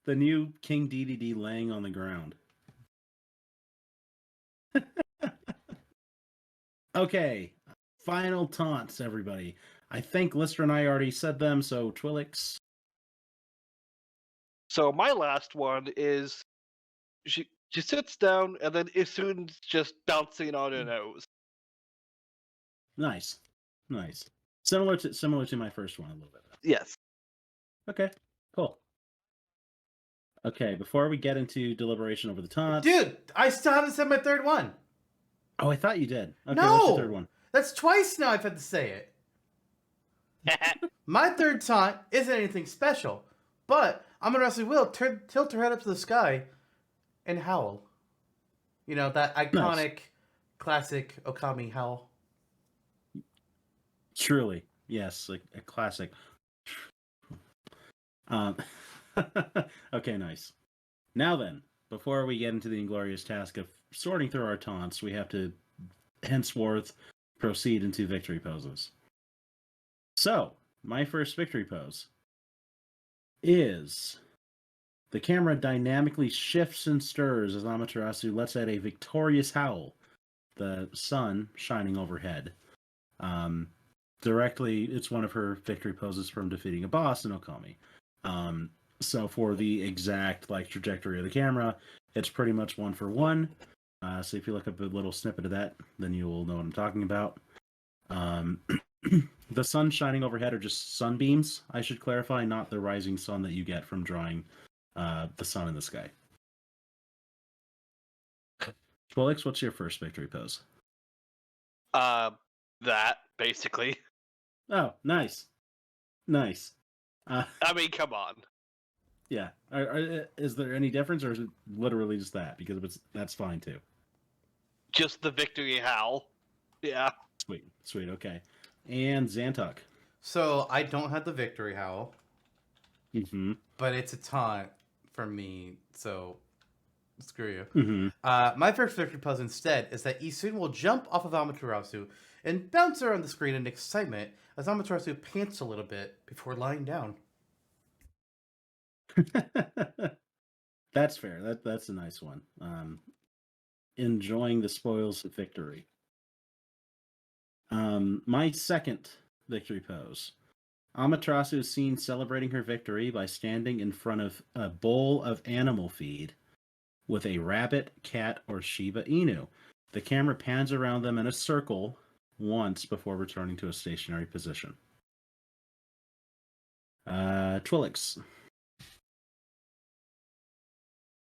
the new King DDD laying on the ground. Okay, final taunts, everybody. I think Lister and I already said them, so Twilix. So my last one is she sits down and then Isun's just bouncing on her nose. Nice. Nice. Similar to my first one a little bit. Yes. Okay, cool. Okay, before we get into deliberation over the taunts. Dude, I still haven't said my third one. Oh, I thought you did. Okay, No! what's your third one? That's twice now I've had to say it. My third taunt isn't anything special, but Amaterasu will tilt her head up to the sky and howl. You know, that iconic, classic Okami howl. Truly, yes, like a classic. Okay, nice. Now then, before we get into the inglorious task of sorting through our taunts, we have to henceforth proceed into victory poses. So, my first victory pose is the camera dynamically shifts and stirs as Amaterasu lets out a victorious howl, the sun shining overhead. Directly, it's one of her victory poses from defeating a boss in Okami. So for the exact trajectory of the camera, it's pretty much 1 for 1. So if you look up a little snippet of that, then you will know what I'm talking about. The sun shining overhead are just sunbeams, I should clarify, not the rising sun that you get from drawing the sun in the sky. Twilix, what's your first victory pose? That basically. Oh, nice. Nice. I mean, come on. Yeah. Is there any difference, or is it literally just that? Because that's fine too. Just the victory howl. Yeah. Sweet. Okay. And Zantok. So I don't have the victory howl, Mm-hmm. but it's a taunt from me, so screw you. Mm-hmm. My first victory pose instead is that Isun will jump off of Amaterasu and bounce around the screen in excitement as Amaterasu pants a little bit before lying down. That's fair. That's a nice one. Enjoying the spoils of victory. My second victory pose. Amaterasu is seen celebrating her victory by standing in front of a bowl of animal feed with a rabbit, cat, or Shiba Inu. The camera pans around them in a circle once before returning to a stationary position. Twilix.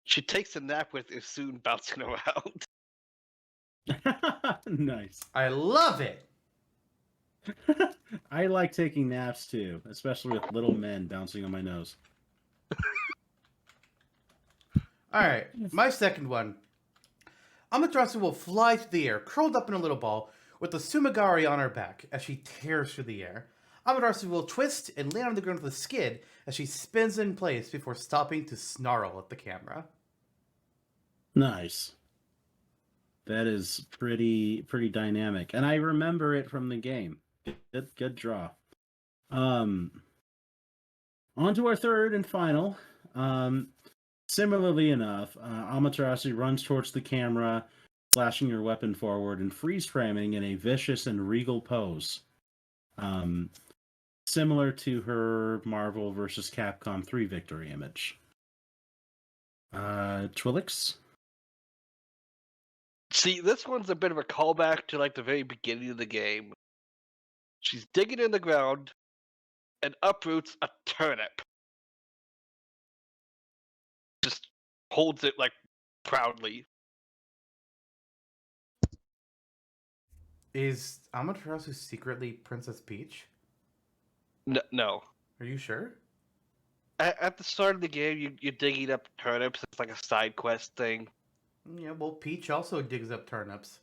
She takes a nap with Isun bouncing around. Nice. I love it! I like taking naps too, especially with little men bouncing on my nose. Alright, my second one. Amaterasu will fly through the air, curled up in a little ball, with the Sumigari on her back as she tears through the air. Amaterasu will twist and land on the ground with a skid as she spins in place before stopping to snarl at the camera. Nice. That is pretty dynamic, and I remember it from the game. Good draw. On to our third and final. Similarly enough, Amaterasu runs towards the camera, flashing her weapon forward and freeze framing in a vicious and regal pose. Similar to her Marvel vs. Capcom 3 victory image. Twilix? See, this one's a bit of a callback to like the very beginning of the game. She's digging in the ground and uproots a turnip. Just holds it like proudly. Is Amaterasu secretly Princess Peach? No. Are you sure? At the start of the game, you're digging up turnips. It's like a side quest thing. Yeah, well, Peach also digs up turnips.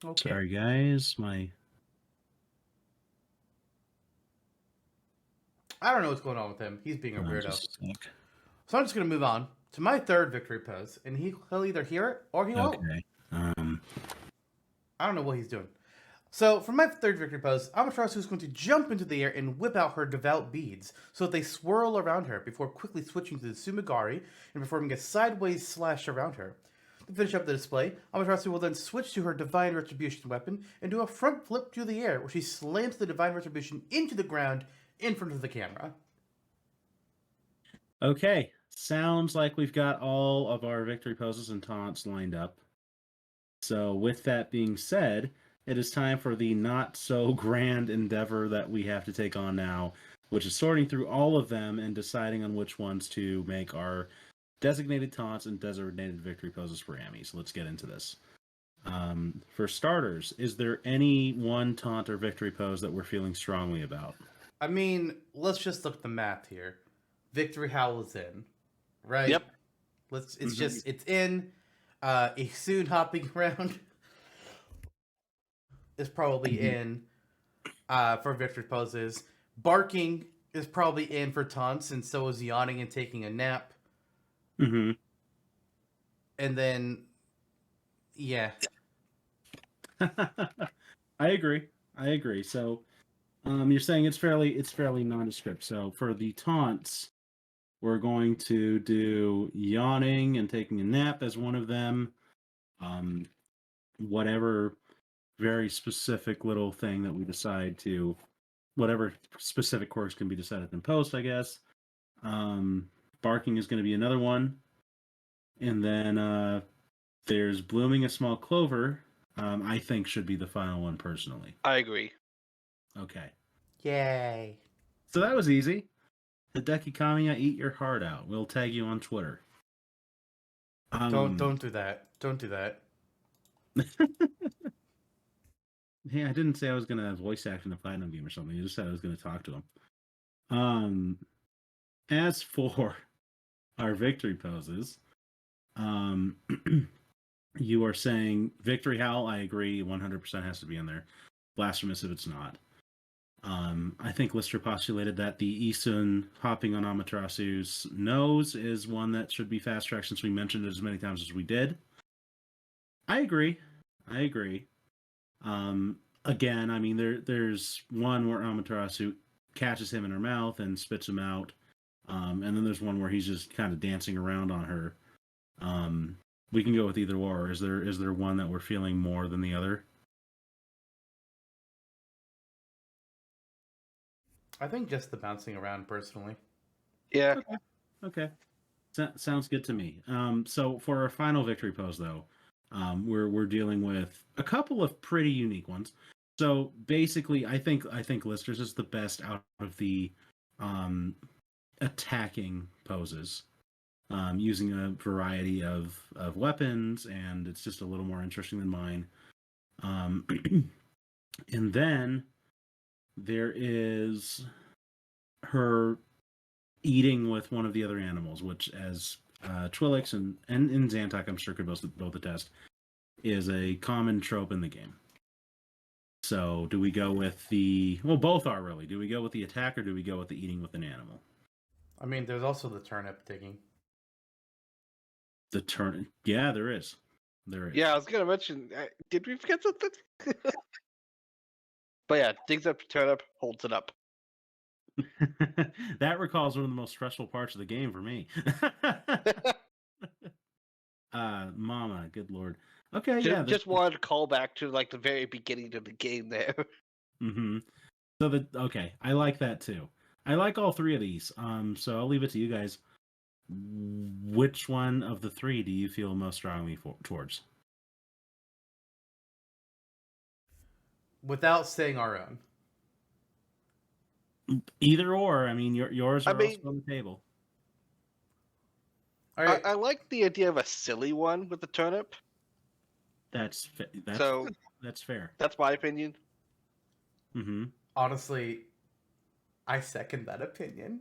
Okay. Sorry, guys. I don't know what's going on with him. He's being a Hold on weirdo. just a sec. So I'm just going to move on to my third victory pose, and he'll either hear it or he won't. Okay. I don't know what he's doing. So for my third victory pose, Amaterasu is going to jump into the air and whip out her devout beads so that they swirl around her before quickly switching to the Sumigari and performing a sideways slash around her. To finish up the display, Amaterasu will then switch to her Divine Retribution weapon and do a front flip through the air where she slams the Divine Retribution into the ground in front of the camera. Okay. Sounds like we've got all of our victory poses and taunts lined up. So with that being said, it is time for the not so grand endeavor that we have to take on now, which is sorting through all of them and deciding on which ones to make our designated taunts and designated victory poses for Amy. So let's get into this. For starters, is there any one taunt or victory pose that we're feeling strongly about? I mean, let's just look at the math here. Victory Howl is in, right? Yep. It's in. Soon hopping around is probably in for victory poses. Barking is probably in for taunts, and so is yawning and taking a nap. Mm-hmm. And then, yeah. I agree. So, you're saying it's fairly nondescript. So for the taunts, we're going to do yawning and taking a nap as one of them. Whatever very specific little thing that we decide to, whatever specific quirks can be decided in post, I guess. Barking is going to be another one. And then there's blooming a small clover. I think should be the final one personally. I agree. Okay. Yay. So that was easy. Hideki Kamiya, eat your heart out. We'll tag you on Twitter. Don't do that. Don't do that. Hey, I didn't say I was gonna voice act in a platinum game or something. I just said I was gonna talk to him. As for our victory poses, you are saying Victory Howl. I agree, 100% has to be in there. Blasphemous if it's not. I think Lister postulated that the Isun hopping on Amaterasu's nose is one that should be fast tracked since we mentioned it as many times as we did. I agree. Again, I mean, there's one where Amaterasu catches him in her mouth and spits him out. And then there's one where he's just kind of dancing around on her. We can go with either or. Is there one that we're feeling more than the other? I think just the bouncing around, personally. Yeah. Okay. Sounds good to me. So for our final victory pose, though, we're dealing with a couple of pretty unique ones. So basically, I think Lister's is the best out of the attacking poses, using a variety of weapons, and it's just a little more interesting than mine. And then there is her eating with one of the other animals, which, as Twilix and Zantok, I'm sure could both attest, is a common trope in the game. So do we go with both are really. Do we go with the attack or do we go with the eating with an animal? I mean, there's also the turnip digging. The turn, yeah, there is. Yeah, I was gonna mention. Did we forget something? But yeah, digs up turnip, holds it up. That recalls one of the most stressful parts of the game for me. Mama, good lord. Okay, Just, yeah. just wanted to call back to like the very beginning of the game there. Mm-hmm. So okay, I like that too. I like all three of these. So I'll leave it to you guys. Which one of the three do you feel most strongly towards? Without saying our own. Either or. I mean, yours I are also mean, on the table. All right. I like the idea of a silly one with the turnip. That's So that's fair. that's my opinion. Mm-hmm. Honestly, I second that opinion.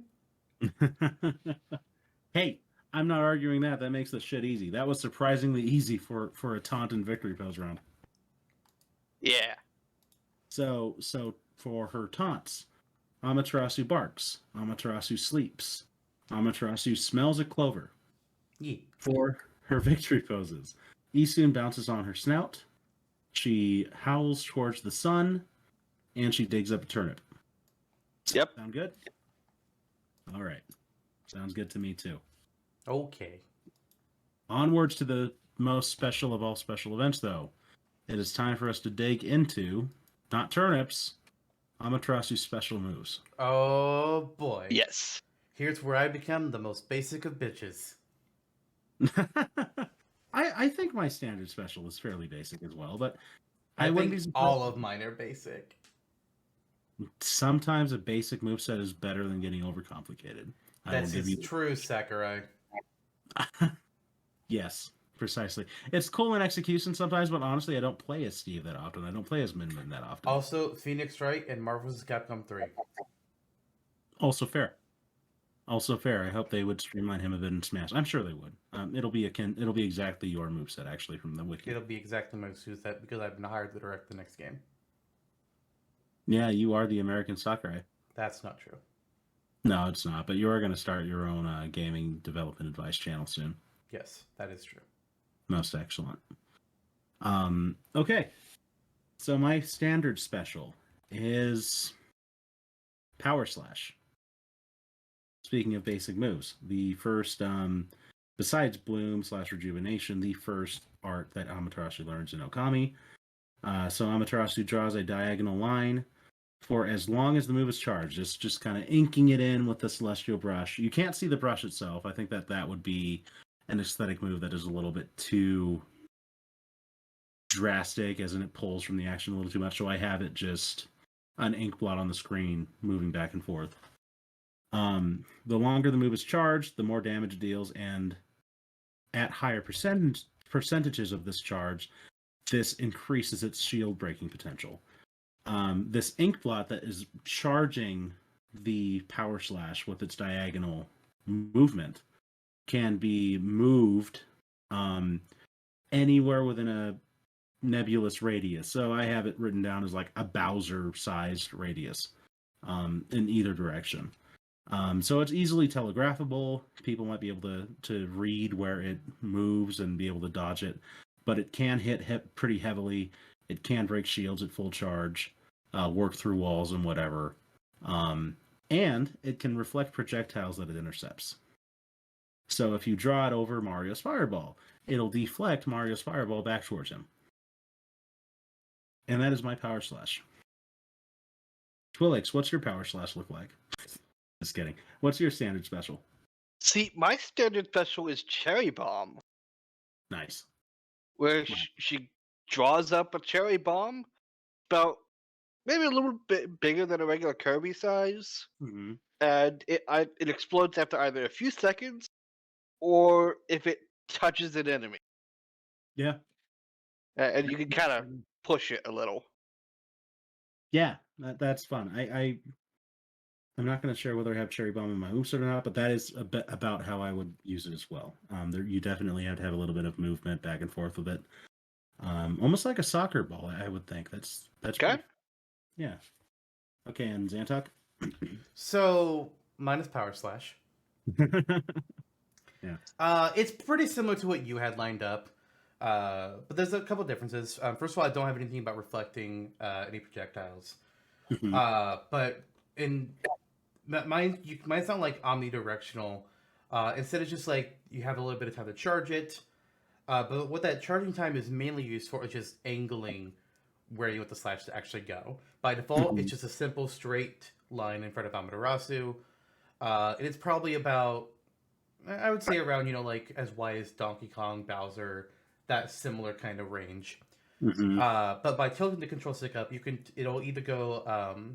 Hey, I'm not arguing that. That makes the shit easy. That was surprisingly easy for a taunt and victory pose round. Yeah. So for her taunts, Amaterasu barks, Amaterasu sleeps, Amaterasu smells a clover. Yeah. For her victory poses, Isun bounces on her snout, she howls towards the sun, and she digs up a turnip. Yep. Sound good? All right. Sounds good to me too. Okay. Onwards to the most special of all special events, though. It is time for us to dig into, not turnips, Amaterasu's special moves. Oh boy. Yes. Here's where I become the most basic of bitches. I think my standard special is fairly basic as well, but I wouldn't think be all of mine are basic. Sometimes a basic moveset is better than getting overcomplicated. I will That's give is you. true, Sakurai. Yes, precisely. It's cool in execution sometimes, but honestly, I don't play as Steve that often. I don't play as Min Min that often. Also, Phoenix Wright and Marvel's Capcom 3. Also fair. Also fair. I hope they would streamline him a bit in Smash. I'm sure they would. It'll be exactly your moveset actually from the wiki. It'll be exactly my that because I've been hired to direct the next game. Yeah, you are the American Sakurai. That's not true. No, it's not. But you are going to start your own gaming development advice channel soon. Yes, that is true. Most excellent. Okay. So my standard special is Power Slash. Speaking of basic moves, the first, besides Bloom / Rejuvenation, the first art that Amaterasu learns in Okami. So Amaterasu draws a diagonal line for as long as the move is charged. It's just kind of inking it in with the Celestial Brush. You can't see the brush itself. I think that would be an aesthetic move that is a little bit too drastic, as in it pulls from the action a little too much. So I have it just an ink blot on the screen moving back and forth. The longer the move is charged, the more damage it deals, and at higher percentages of this charge, this increases its shield breaking potential. This ink blot that is charging the Power Slash with its diagonal movement can be moved anywhere within a nebulous radius. So I have it written down as like a Bowser-sized radius in either direction. So it's easily telegraphable. People might be able to read where it moves and be able to dodge it, but it can hit pretty heavily. It can break shields at full charge, work through walls and whatever. And it can reflect projectiles that it intercepts. So if you draw it over Mario's Fireball, it'll deflect Mario's Fireball back towards him. And that is my Power Slash. Twilix, what's your Power Slash look like? Just kidding. What's your standard special? See, my standard special is Cherry Bomb, Nice. where Wow. she draws up a cherry bomb about maybe a little bit bigger than a regular Kirby size, Mm-hmm. and it explodes after either a few seconds or if it touches an enemy. Yeah. And you can kind of push it a little. Yeah, that's fun. I'm not going to share whether I have Cherry Bomb in my moveset or not, but that is a bit about how I would use it as well. You definitely have to have a little bit of movement back and forth with it. Almost like a soccer ball, I would think. That's Okay. pretty, yeah. Okay, and Zantok? So, mine is Power Slash. Yeah. It's pretty similar to what you had lined up, but there's a couple differences. First of all, I don't have anything about reflecting any projectiles. Mhm. But in mine's not like omnidirectional. Instead, it's just like you have a little bit of time to charge it. But what that charging time is mainly used for is just angling where you want the slash to actually go. By default, it's just a simple straight line in front of Amaterasu. And it's probably about, I would say around, like as wide as Donkey Kong, Bowser, that similar kind of range. But by tilting the control stick up, it'll either go,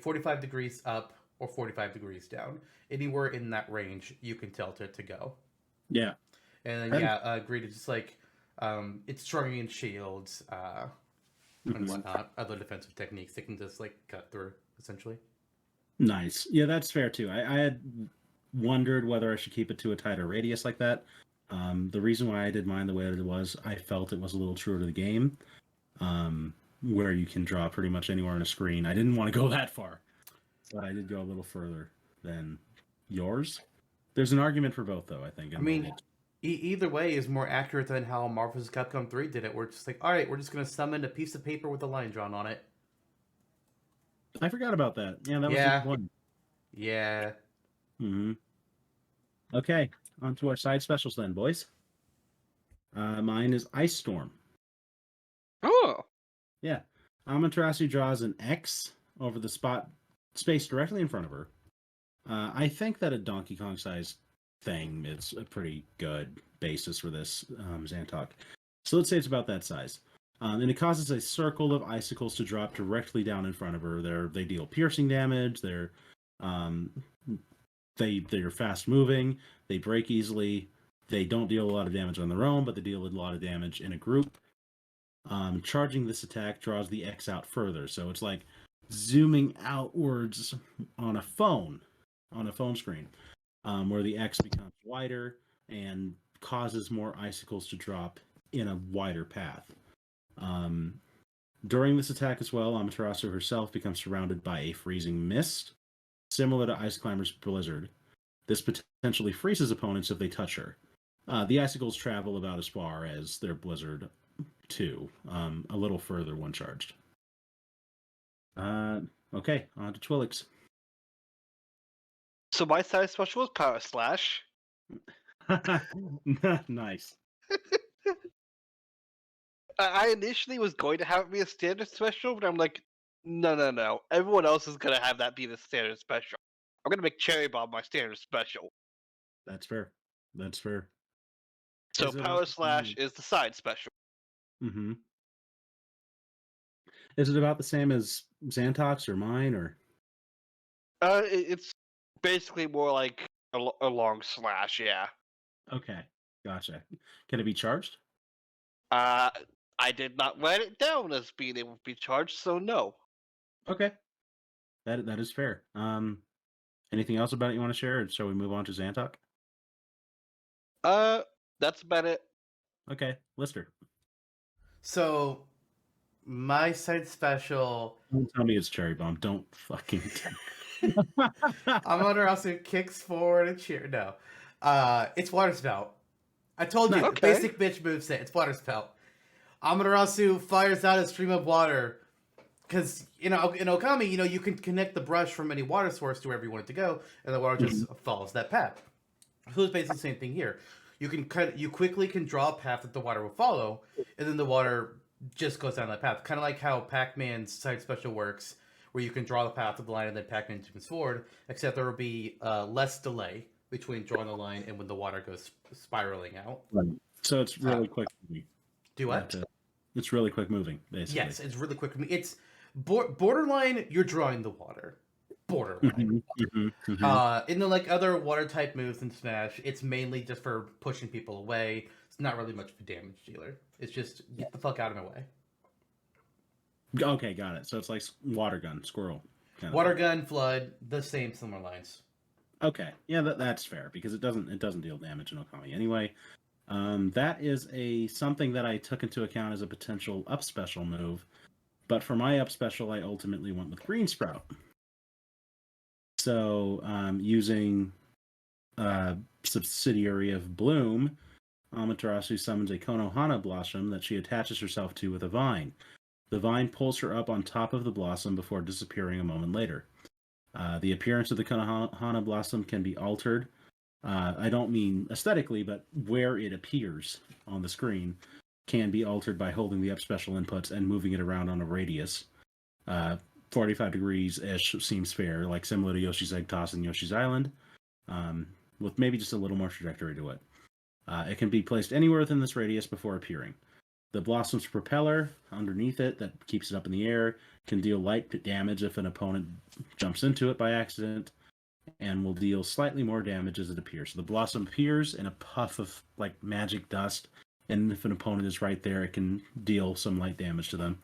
45 degrees up or 45 degrees down. Anywhere in that range, you can tilt it to go. Yeah. And then, greed is just like, it's strong in shields, and whatnot, other defensive techniques that can just like cut through, essentially. Nice. Yeah, that's fair too. I had wondered whether I should keep it to a tighter radius like that. The reason why I did mine the way that it was, I felt it was a little truer to the game, where you can draw pretty much anywhere on a screen. I didn't want to go that far, but I did go a little further than yours. There's an argument for both, though, I think. I mean, either way is more accurate than how Marvel vs. Capcom 3 did it, where it's just like, all right, we're just going to summon a piece of paper with a line drawn on it. I forgot about that. Yeah, that was a good one. Yeah. Okay, on to our side specials then, boys. Mine is Ice Storm. Oh. Yeah. Amaterasu draws an X over the space directly in front of her. I think that a Donkey Kong size thing is a pretty good basis for this Zantok. So let's say it's about that size. And it causes a circle of icicles to drop directly down in front of her. They deal piercing damage. They're fast moving. They break easily. They don't deal a lot of damage on their own, but they deal a lot of damage in a group. Charging this attack draws the X out further. So it's like zooming outwards on a phone screen, where the X becomes wider and causes more icicles to drop in a wider path. During this attack as well, Amaterasu herself becomes surrounded by a freezing mist, similar to Ice Climber's Blizzard. This potentially freezes opponents if they touch her. The icicles travel about as far as their Blizzard 2, a little further when charged. Okay, on to Twilix. So my side special is Power Slash. Nice. I initially was going to have it be a standard special, but I'm like, no. Everyone else is going to have that be the standard special. I'm going to make Cherry Bomb my standard special. That's fair. So Power Slash is the side special. Is it about the same as Zantok's or mine, or? It's basically more like a long slash, yeah. Okay, gotcha. Can it be charged? I did not write it down as being able to be charged, so no. Okay, that is fair. Anything else about it you want to share, or shall we move on to Zantok? That's about it. Okay, Lister. So, my side special. Don't tell me it's Cherry Bomb. Don't fucking. Amaterasu kicks forward a cheer. No, it's Water Spout. I told you, okay. Basic bitch moveset. It's Water Spout. Amaterasu fires out a stream of water. Because, in Okami, you can connect the brush from any water source to wherever you want it to go, and the water just follows that path. So it's basically the same thing here. You quickly can draw a path that the water will follow, and then the water just goes down that path. Kind of like how Pac-Man's side special works, where you can draw the path of the line and then Pac-Man moves forward, except there will be less delay between drawing the line and when the water goes spiraling out. Right. So it's really quick moving. Do what? It's really quick moving, basically. Yes, it's really quick moving. It's borderline, you're drawing the water. Borderline. In the other water type moves in Smash, it's mainly just for pushing people away. It's not really much of a damage dealer. It's just get the fuck out of my way. Okay, got it. So it's like water gun, squirrel. Water gun, flood, the same similar lines. Okay, yeah, that's fair because it doesn't deal damage in Okami anyway. That is something that I took into account as a potential up special move, but for my up special, I ultimately went with Green Sprout. So, using a subsidiary of Bloom, Amaterasu summons a Konohana blossom that she attaches herself to with a vine. The vine pulls her up on top of the blossom before disappearing a moment later. The appearance of the Konohana blossom can be altered I don't mean aesthetically, but where it appears on the screen can be altered by holding the up special inputs and moving it around on a radius. 45 degrees-ish seems fair, like similar to Yoshi's Egg Toss and Yoshi's Island, with maybe just a little more trajectory to it. It can be placed anywhere within this radius before appearing. The Blossom's propeller underneath it that keeps it up in the air can deal light damage if an opponent jumps into it by accident, and will deal slightly more damage as it appears. So the Blossom appears in a puff of like magic dust, and if an opponent is right there, it can deal some light damage to them.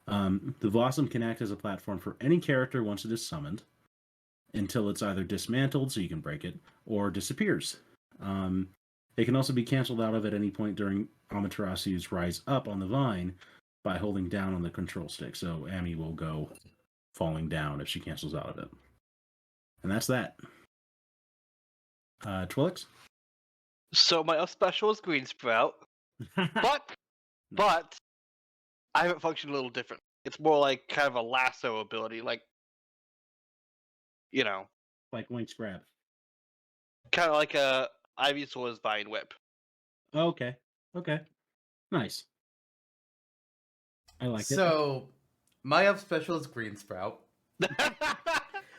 The Blossom can act as a platform for any character once it is summoned, until it's either dismantled so you can break it, or disappears. It can also be canceled out of at any point during Amaterasu's rise up on the vine by holding down on the control stick. So Amy will go falling down if she cancels out of it. And that's that. Twilix? So my up special is Green Sprout, but I have it function a little different. It's more like kind of a lasso ability, like, you know, Like Link's grab. kind of like a Ivysaur's Vine Whip. Okay. Nice. I like it. So, my up special is Green Sprout,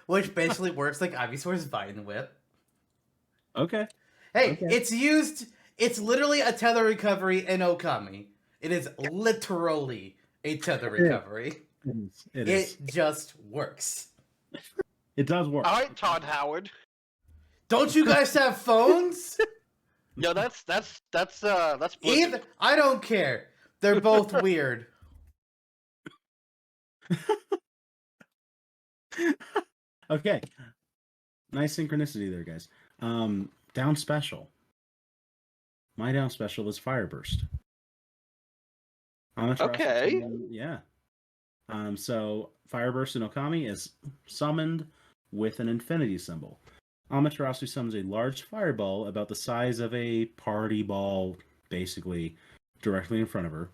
which basically works like Ivysaur's Vine Whip. Okay. Hey, Okay. it's literally a tether recovery in Okami. It is literally a tether recovery. It is. It just works. It does work. All right, Todd Howard. Don't you guys have phones? No, that's Blizzard. Either I don't care. They're both weird. Okay. Nice synchronicity there, guys. Down special. My down special is Fire Burst. Okay. Yeah. So Fire Burst in Okami is summoned with an infinity symbol. Amaterasu summons a large fireball about the size of a party ball, basically, directly in front of her,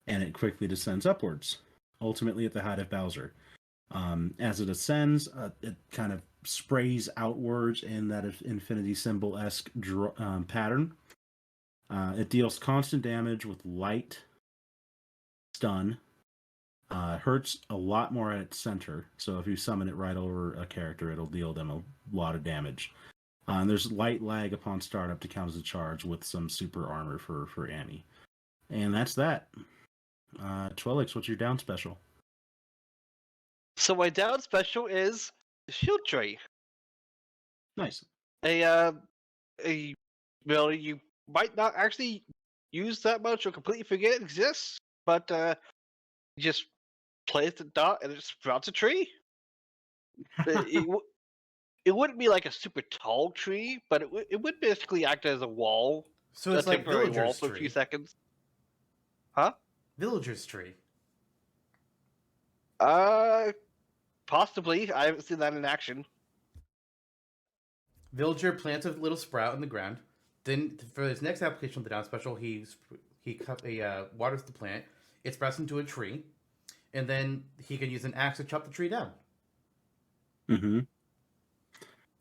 and it quickly descends upwards, ultimately at the height of Bowser. As it ascends, it kind of sprays outwards in that infinity symbol-esque pattern. It deals constant damage with light, stun, hurts a lot more at its center, so if you summon it right over a character, it'll deal them a lot of damage. And there's light lag upon startup to count as a charge with some super armor for Annie. And that's that. Twilix, what's your down special? So my down special is Shield Tree. Nice. A ability you might not actually use that much or completely forget it exists, but you just place the dot and it sprouts a tree. It wouldn't be like a super tall tree, but it would basically act as a wall, So a it's like temporary wall Villager's for a few Tree. seconds. Huh? Villager's Tree. Possibly. I haven't seen that in action. Villager plants a little sprout in the ground. Then, for his next application of the down special, he waters the plant. It sprouts into a tree, and then he can use an axe to chop the tree down. Mm-hmm.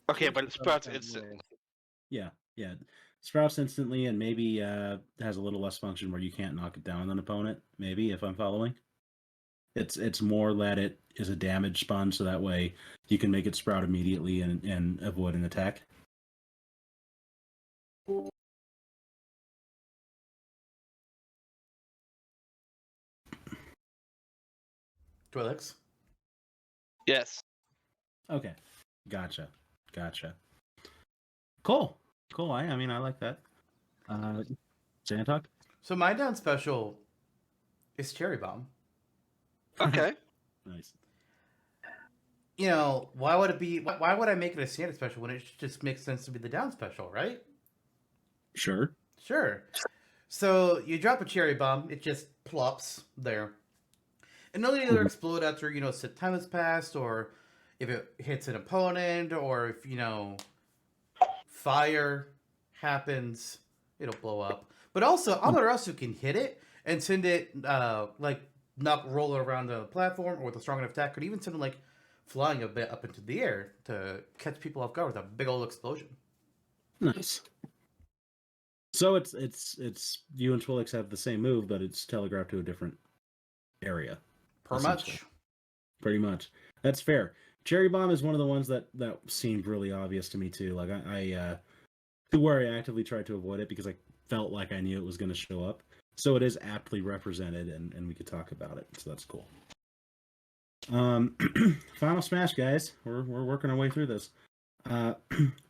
Okay, but it sprouts instantly. Yeah. Sprouts instantly, and maybe has a little less function where you can't knock it down on an opponent. Maybe, if I'm following. It's more that it is a damage sponge, so that way you can make it sprout immediately and avoid an attack. Twilix. Yes. Okay. Gotcha. Cool. I mean, I like that. Zantok? So my down special is Cherry Bomb. Okay. Nice. You know, why would it be? Why would I make it a standard special when it just makes sense to be the down special, right? Sure. So you drop a Cherry Bomb, it just plops there. And it'll either explode after, some time has passed, or if it hits an opponent, or if, fire happens, it'll blow up. But also, Amaterasu can hit it and send it, knock roll around the platform, or with a strong enough attack, could even send it, flying a bit up into the air to catch people off guard with a big old explosion. Nice. So it's you and Twilix have the same move, but it's telegraphed to a different area. Pretty much. That's fair. Cherry Bomb is one of the ones that seemed really obvious to me too. Like I to where I actively tried to avoid it because I felt like I knew it was going to show up. So it is aptly represented, and we could talk about it. So that's cool. Final Smash, guys. We're working our way through this.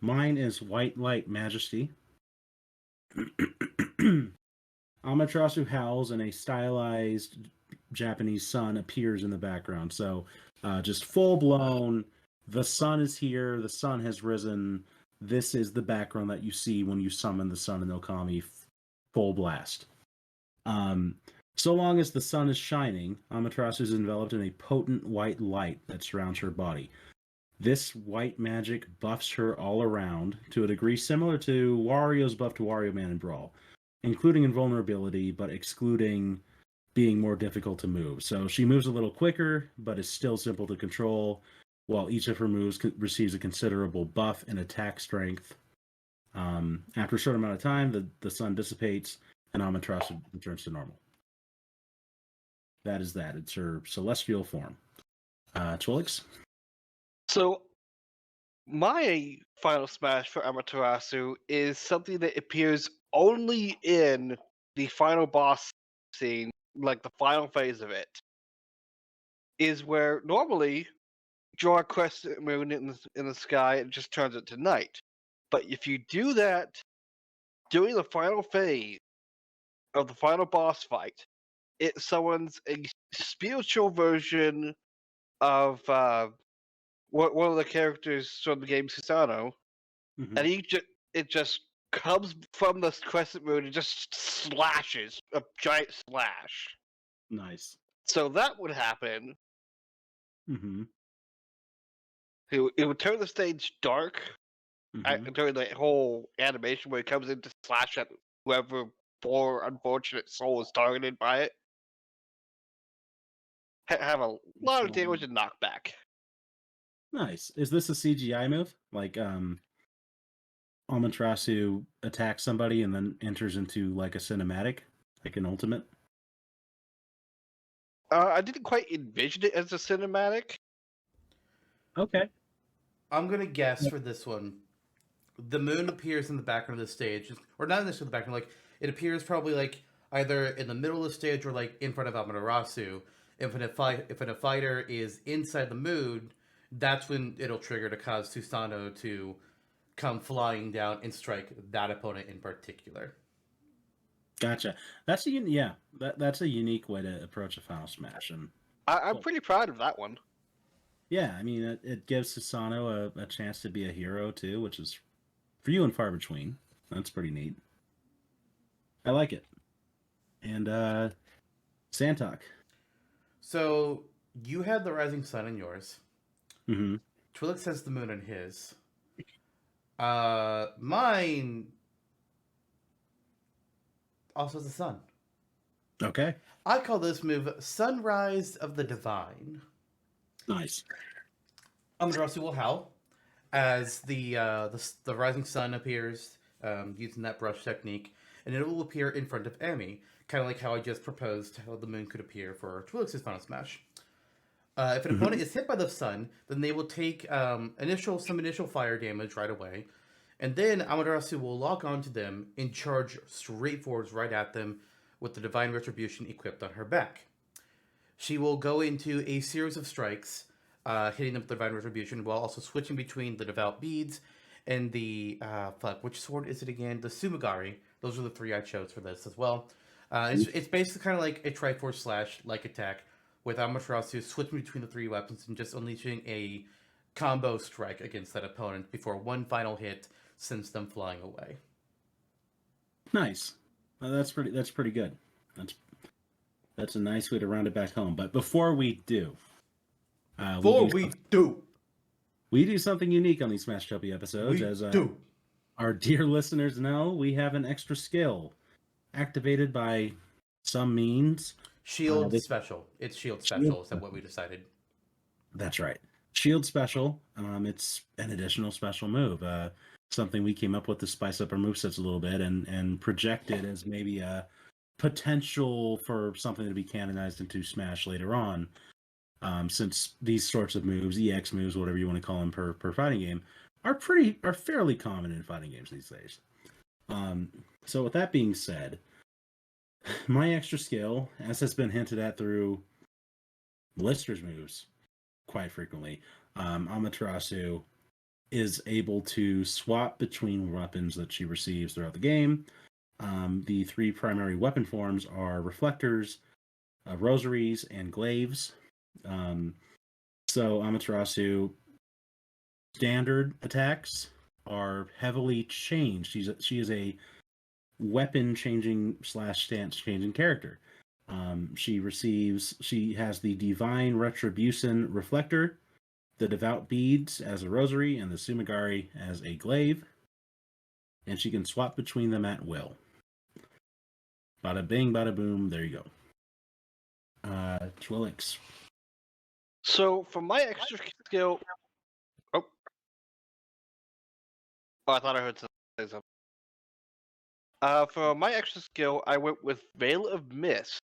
Mine is White Light Majesty. Amaterasu howls and a stylized Japanese sun appears in the background. So just full blown, the sun is here, the sun has risen. This is the background that you see when you summon the sun in Okami full blast. So long as the sun is shining, Amaterasu is enveloped in a potent white light that surrounds her body. This white magic buffs her all around to a degree similar to Wario's buff to Wario Man in Brawl, including invulnerability, but excluding being more difficult to move. So she moves a little quicker, but is still simple to control, while each of her moves receives a considerable buff in attack strength. After a short amount of time, the sun dissipates, and Amaterasu returns to normal. That is that. It's her celestial form. Twilix? So, my final smash for Amaterasu is something that appears only in the final boss scene, like the final phase of it, is where normally draw a crescent moon in the sky and just turns it to night. But if you do that during the final phase of the final boss fight, it summons a spiritual version of one of the characters from the game, Susano, and it just comes from the crescent moon and just slashes a giant slash. Nice. So that would happen. Mm-hmm. It would turn the stage dark during the whole animation where it comes in to slash at whoever poor unfortunate soul is targeted by it. Have a lot of damage and knockback. Nice. Is this a CGI move? Like Amaterasu attacks somebody and then enters into like a cinematic, like an ultimate? I didn't quite envision it as a cinematic. Okay. I'm gonna guess for this one. The moon appears in the background of the stage, or not necessarily the background. Like it appears probably like either in the middle of the stage or like in front of Amaterasu. If a fighter is inside the moon, that's when it'll trigger to cause Susano to come flying down and strike that opponent in particular. Gotcha. That's that's a unique way to approach a final smash, and I'm pretty proud of that one. yeah, I mean it gives Susano a chance to be a hero too, which is few and far between. That's pretty neat. I like it. And Zantok. So you had the rising sun in yours. Mm-hmm. Twilix has the moon in his. Mine also has the sun. Okay. I call this move Sunrise of the Divine. Nice. Amaterasu will howl as the rising sun appears using that brush technique, and it will appear in front of Amy, kind of like how I just proposed how the moon could appear for Twilix's Final Smash. If an opponent is hit by the sun, then they will take some initial fire damage right away, and then Amaterasu will lock onto them and charge straight forwards right at them with the Divine Retribution equipped on her back. She will go into a series of strikes, hitting them with the Divine Retribution, while also switching between the Devout Beads and the which sword is it again? The Sumigari. Those are the three I chose for this as well. It's basically kind of like a Triforce Slash like attack, with Amaterasu switching between the three weapons and just unleashing a combo strike against that opponent before one final hit sends them flying away. Nice. That's pretty good. That's a nice way to round it back home. But before we do, we do something unique on these Smashtopia episodes. Our dear listeners know, we have an extra skill activated by some means. Shield special. It's shield special. Is that what we decided? That's right. Shield special. It's an additional special move. something we came up with to spice up our movesets a little bit and project it as maybe a potential for something to be canonized into Smash later on. Since these sorts of moves, EX moves, whatever you want to call them per fighting game, are fairly common in fighting games these days. So with that being said, my extra skill, as has been hinted at through Lister's moves quite frequently, Amaterasu is able to swap between weapons that she receives throughout the game. The three primary weapon forms are reflectors, rosaries, and glaives. So Amaterasu standard attacks are heavily changed. She is a weapon changing / stance changing character. She has the Divine Retribution Reflector, the Devout Beads as a rosary, and the Sumigari as a glaive. And she can swap between them at will. Bada bing, bada boom, there you go. Twilix. So for my extra skill, oh, I thought I heard something. For my extra skill, I went with Veil of Mist,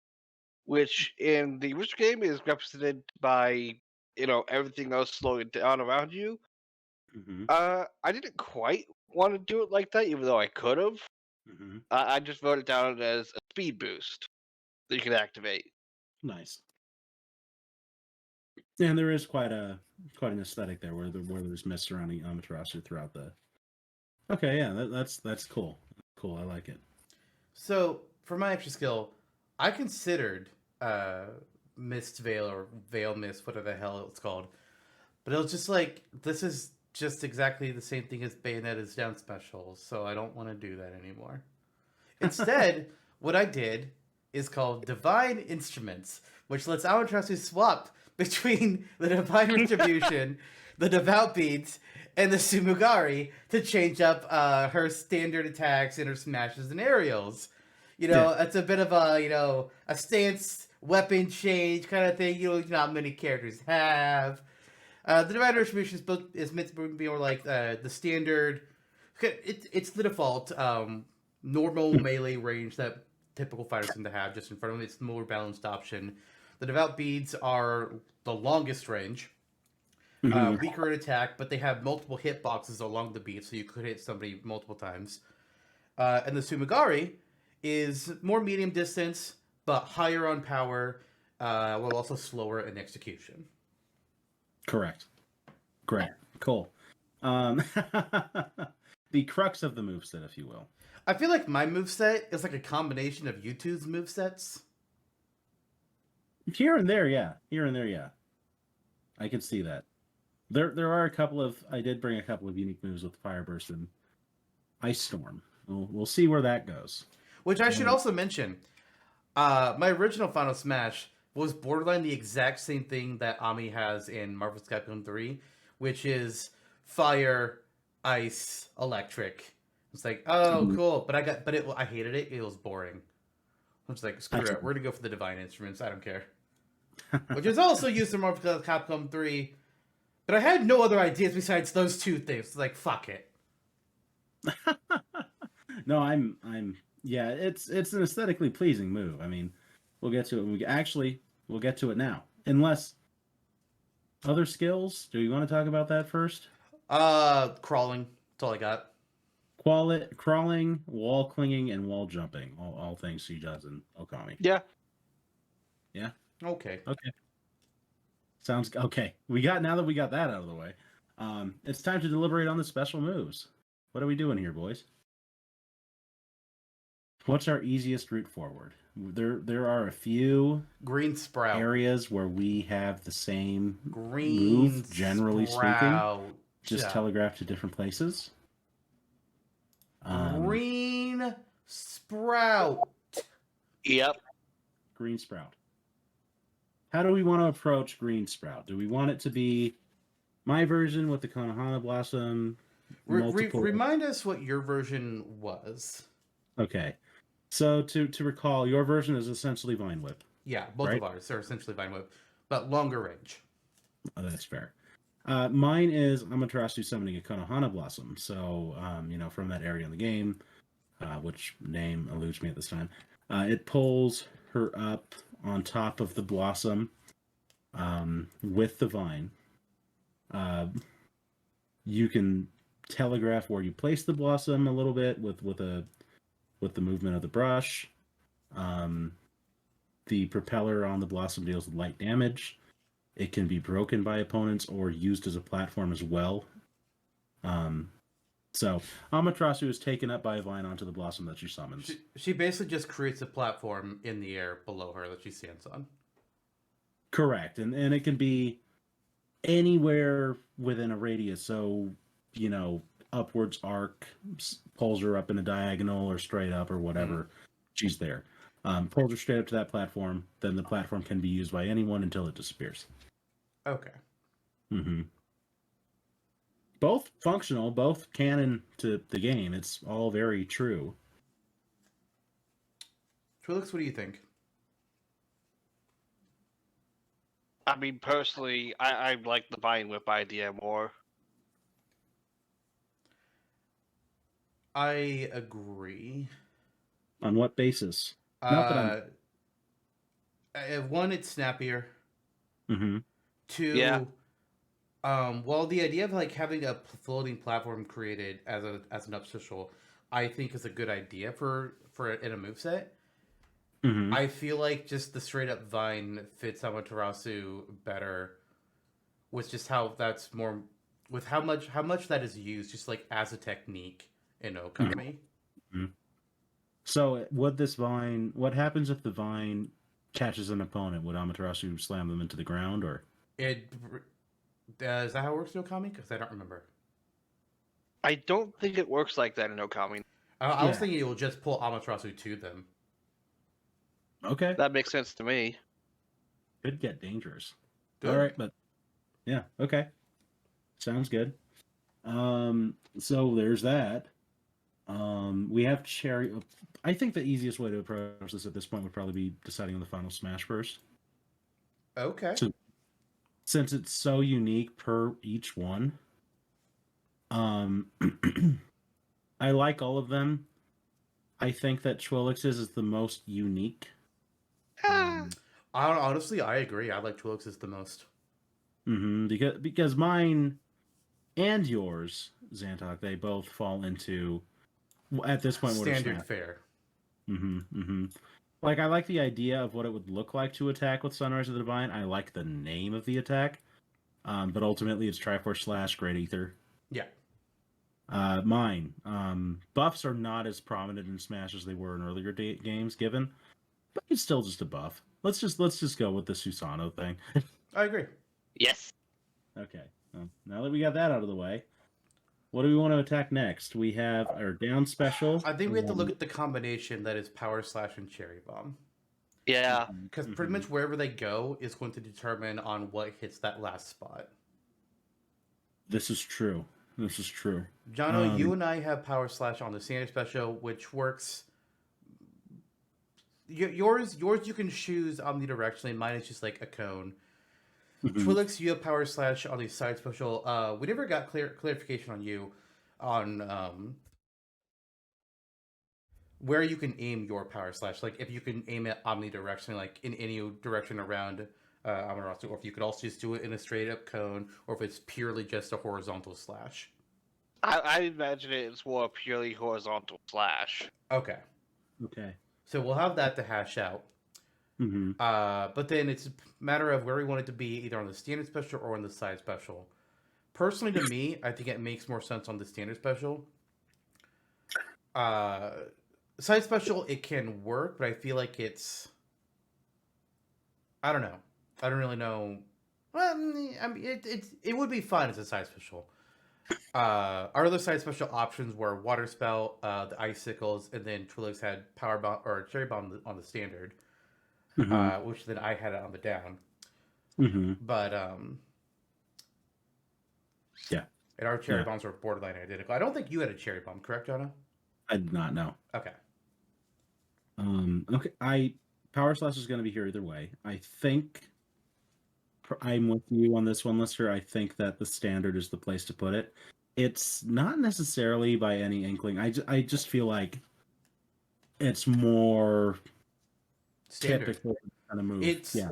which in the original game is represented by everything else slowing down around you. Mm-hmm. I didn't quite want to do it like that, even though I could have. Mm-hmm. I just wrote it down as a speed boost that you can activate. Nice. And there is quite an aesthetic there where there's mist surrounding Amaterasu throughout the. Okay, yeah, that's cool. Cool, I like it. So for my extra skill, I considered Mist Veil or Veil Mist, whatever the hell it's called, but it was just like this is just exactly the same thing as Bayonetta's down special, so I don't want to do that anymore. Instead, what I did is called Divine Instruments, which lets Amaterasu swap between the Divine Retribution, the Devout Beads, and the Sumigari to change up her standard attacks and her smashes and aerials. It's a bit of a stance weapon change kind of thing. Not many characters have. The Divine Retribution is meant to be more like the standard. It's the default normal melee range that typical fighters tend to have just in front of them. It's the more balanced option. The Devout Beads are the longest range. Weaker in attack, but they have multiple hitboxes along the beat, so you could hit somebody multiple times. And the Sumigari is more medium distance, but higher on power, while also slower in execution. Correct. Cool. The crux of the moveset, if you will. I feel like my moveset is like a combination of YouTube's movesets. Here and there, yeah. I could see that. There are a couple of. I did bring a couple of unique moves with Fire Burst and Ice Storm. We'll see where that goes. Which I should also mention. My original Final Smash was borderline the exact same thing that Ami has in Marvel's Capcom 3, which is fire, ice, electric. It's like, oh, cool, but I hated it. It was boring. I was like, screw it. We're gonna go for the Divine Instruments. I don't care. Which is also used in Marvel's Capcom 3, but I had no other ideas besides those two things. Like, fuck it. No, yeah, it's an aesthetically pleasing move. I mean, we'll get to it. We'll get to it now. Unless other skills, do you want to talk about that first? Crawling. That's all I got. Crawling, wall clinging, and wall jumping. All things she does in Okami. Yeah. Yeah. Okay. Sounds okay. Now that we got that out of the way, it's time to deliberate on the special moves. What are we doing here, boys? What's our easiest route forward? There are a few Green Sprout areas where we have the same Green move, generally Sprout. speaking, just telegraphed to different places. Green Sprout. Yep. Green Sprout. How do we want to approach Green Sprout? Do we want it to be my version with the Konohana Blossom? Remind us what your version was. Okay. So to recall, your version is essentially Vine Whip. Yeah, both of ours are essentially Vine Whip, but longer range. Oh, that's fair. Mine is Amaterasu summoning a Konohana Blossom. So, from that area in the game, which name eludes me at this time, it pulls her up on top of the blossom with the vine. You can telegraph where you place the blossom a little bit with the movement of the brush. The propeller on the blossom deals light damage. It can be broken by opponents or used as a platform as well. So Amaterasu is taken up by a vine onto the blossom that she summons. She basically just creates a platform in the air below her that she stands on. Correct. And it can be anywhere within a radius. So, upwards arc, pulls her up in a diagonal or straight up or whatever. She's there. Pulls her straight up to that platform. Then the platform can be used by anyone until it disappears. Okay. Mm-hmm. Both functional, both canon to the game. It's all very true. Twilix, what do you think? I mean, personally, I like the Vine Whip idea more. I agree. On what basis? Not that I'm... One, it's snappier. Mm-hmm. Two, Yeah. well, the idea of like having a floating platform created as an official, I think is a good idea for in a moveset. Mm-hmm. I feel like just the straight up vine fits Amaterasu better, with just how that's more with how much that is used just like as a technique in Okami. Mm-hmm. So would this vine? What happens if the vine catches an opponent? Would Amaterasu slam them into the ground, or It is that how it works in Okami? Because I don't remember. I don't think it works like that in Okami. I was thinking it will just pull Amaterasu to them. Okay, That makes sense to me. could get dangerous. Good. All right, but yeah, okay, sounds good. So there's that. We have Cherry. I think the easiest way to approach this at this point would probably be deciding on the final smash first. Okay. So, since it's so unique per each one, I like all of them. I think that Twilix's is the most unique. Honestly, I agree. I like Twilix's the most. Because mine and yours, Zantok, they both fall into at this point Standard fare. Like, I like the idea of what it would look like to attack with Sunrise of the Divine. I like the name of the attack, but ultimately it's Triforce / Great Ether. Yeah. Mine buffs are not as prominent in Smash as they were in earlier games, given, but it's still just a buff. Let's just go with the Susano thing. I agree. Yes. Okay. Now that we got that out of the way, what do we want to attack next? We have our down special. I think we have to look at the combination that is Power Slash and Cherry Bomb. Yeah. Because pretty much wherever they go is going to determine on what hits that last spot. This is true. Jonno, you and I have Power Slash on the standard special, which works. Yours you can choose omnidirectionally. Mine is just like a cone. Twilix, you have Power Slash on the side special. We never got clarification on you on where you can aim your Power Slash. Like if you can aim it omnidirectionally, like in any direction around Amaterasu, or if you could also just do it in a straight up cone, or if it's purely just a horizontal slash. I imagine it's more purely horizontal slash. Okay. So we'll have that to hash out. But then it's a matter of where we want it to be, either on the standard special or on the side special. Personally, to me, I think it makes more sense on the standard special. Side special, it can work, but I feel like it's... I don't know. I don't really know. Well, I mean, it would be fun as a side special. Our other side special options were Water Spell, the Icicles, and then Twilix had Power Bomb or Cherry Bomb on the standard, which then I had it on the down. But yeah, and our Cherry Bombs were borderline identical. I don't think you had a Cherry Bomb, correct, Jonno? I did not know. Okay. Okay. Power Slash is going to be here either way. I think I'm with you on this one, Lister. I think that the standard is the place to put it. It's not necessarily by any inkling. I just feel like it's more Standard. typical kind of move.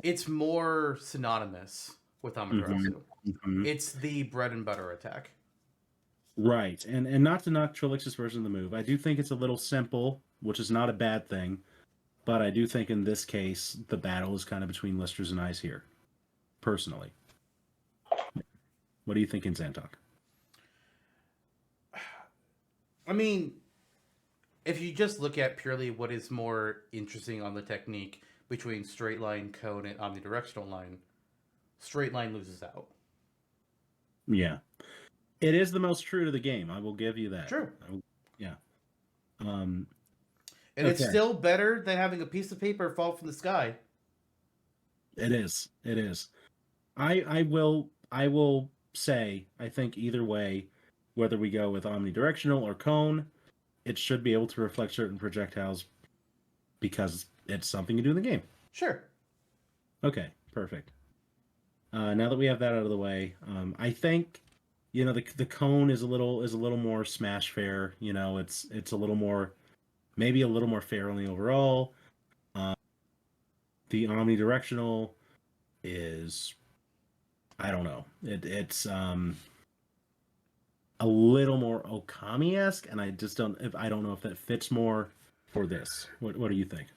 It's more synonymous with Amaterasu. Mm-hmm. It's the bread and butter attack. Right, and not to knock Twilix's version of the move, I do think it's a little simple, which is not a bad thing. But I do think in this case, the battle is kind of between Lister's and I's here, personally. What do you think in Zantok? I mean, if you just look at purely what is more interesting on the technique between straight line, cone, and omnidirectional line, straight line loses out. Yeah. It is the most true to the game. I will give you that. True. Yeah. And it's still better than having a piece of paper fall from the sky. It is. It is. I will say, I think either way, whether we go with omnidirectional or cone, it should be able to reflect certain projectiles because it's something to do in the game. Sure. Okay, perfect. Now that we have that out of the way, I think the cone is a little more smash fair. It's a little more, maybe a little more fair on the overall. The omnidirectional is, I don't know. It's a little more Okami-esque, and I don't know if that fits more for this. What do you think?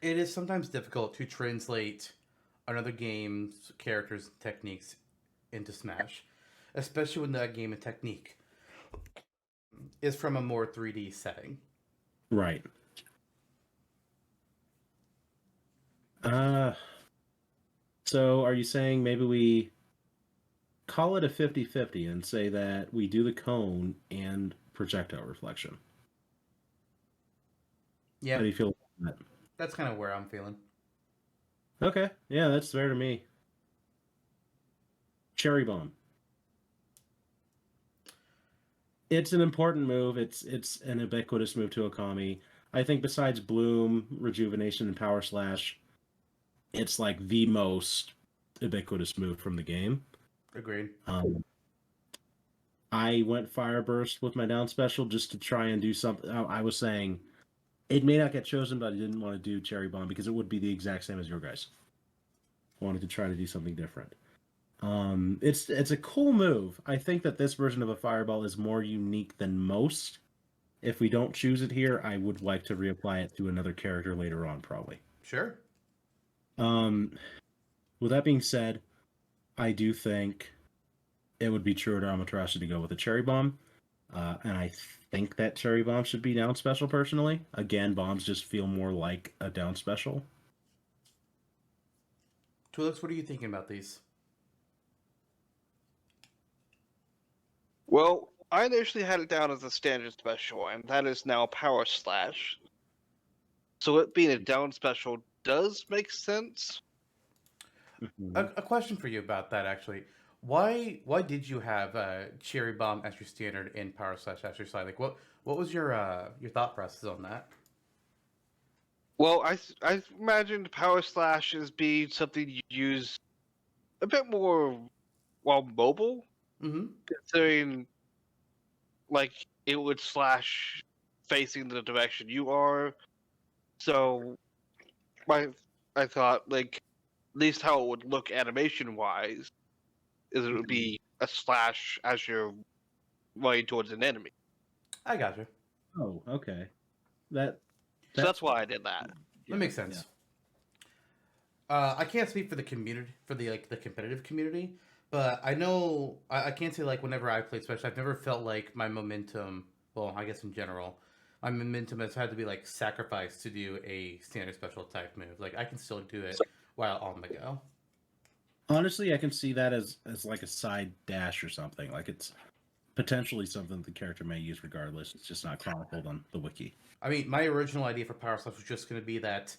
It is sometimes difficult to translate another game's characters and techniques into Smash, especially when that game and technique is from a more 3D setting. Right. So are you saying maybe we call it a 50-50 and say that we do the cone and projectile reflection? Yeah. How do you feel about that? That's kind of where I'm feeling. Okay. Yeah, that's fair to me. Cherry Bomb. It's an important move. It's an ubiquitous move to Okami. I think besides Bloom, Rejuvenation, and Power Slash, it's like the most ubiquitous move from the game. Agreed. I went Fire Burst with my down special just to try and do something. I was saying it may not get chosen, but I didn't want to do Cherry Bomb because it would be the exact same as your guys. Wanted to try to do something different. It's a cool move. I think that this version of a Fireball is more unique than most. If we don't choose it here, I would like to reapply it to another character later on, probably. Sure. With that being said, I do think it would be truer to Amaterasu to go with a Cherry Bomb. And I think that Cherry Bomb should be down special, personally. Again, bombs just feel more like a down special. Twilix, what are you thinking about these? Well, I initially had it down as a standard special, and that is now Power Slash. So it being a down special does make sense. A question for you about that, actually. Why did you have Cherry Bomb as your standard and Power Slash as your side? Like, what was your thought process on that? Well, I imagined Power Slash as being something you use a bit more while mobile, considering like it would slash facing the direction you are. So I thought like at least how it would look animation wise is it would be a slash as you're running towards an enemy. I gotcha. Oh, okay. So that's why I did that. That makes sense. Yeah. I can't speak for the community, for the competitive community, but I know I can't say like whenever I played Smash, I've never felt like my momentum. Well, I guess in general, my momentum has had to be like sacrificed to do a standard special type move. Like I can still do it while on the go. Honestly, I can see that as like a side dash or something. Like it's potentially something the character may use regardless. It's just not chronicled on the wiki. I mean, my original idea for Power Slash was just going to be that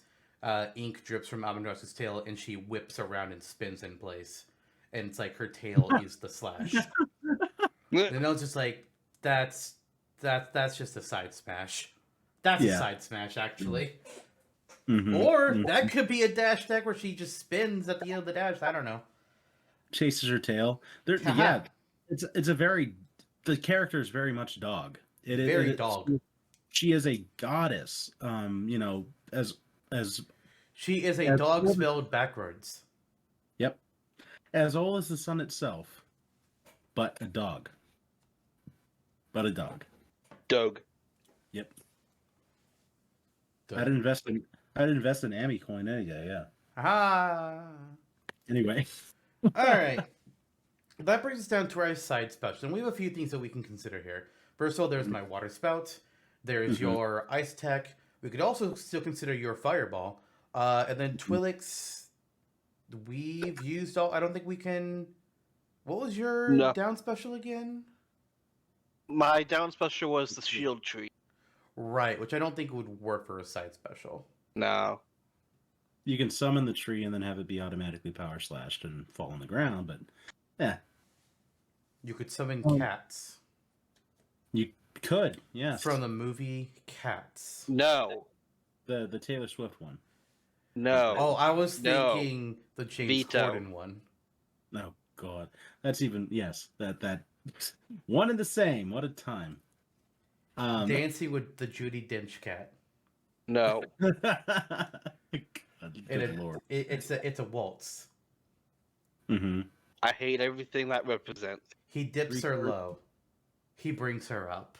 ink drips from Amaterasu's tail and she whips around and spins in place. And it's like her tail is the slash. And I was just like, that's just a side smash. That's a side smash, actually. Mm-hmm. Or that could be a dash deck where she just spins at the end of the dash. I don't know. chases her tail. Yeah, it's a very the character is very much dog. Very dog. She is a goddess. As She is a as dog old, spelled backwards. yep, as old as the sun itself, but a dog. But a dog. Doug. Yep. Dog. I'd invest in Amy coin any day. Yeah. Ah. Anyway. All right. That brings us down to our side special, and we have a few things that we can consider here. First of all, there's my water spout. There's your ice tech. We could also still consider your fireball. And then Twilix, we've used all... I don't think we can... What was your down special again? My down special was the shield tree. Right, which I don't think would work for a side special. No. You can summon the tree and then have it be automatically power slashed and fall on the ground, but yeah. You could summon cats. You could, yes. From the movie Cats. No. The Taylor Swift one. No. Oh, I was thinking the James Veto. Corden one. Oh God, that's even that one and the same. What a time. Dancing with the Judi Dench cat. No. Good Lord. It's a waltz. Mm-hmm. I hate everything that represents. He dips her low. He brings her up.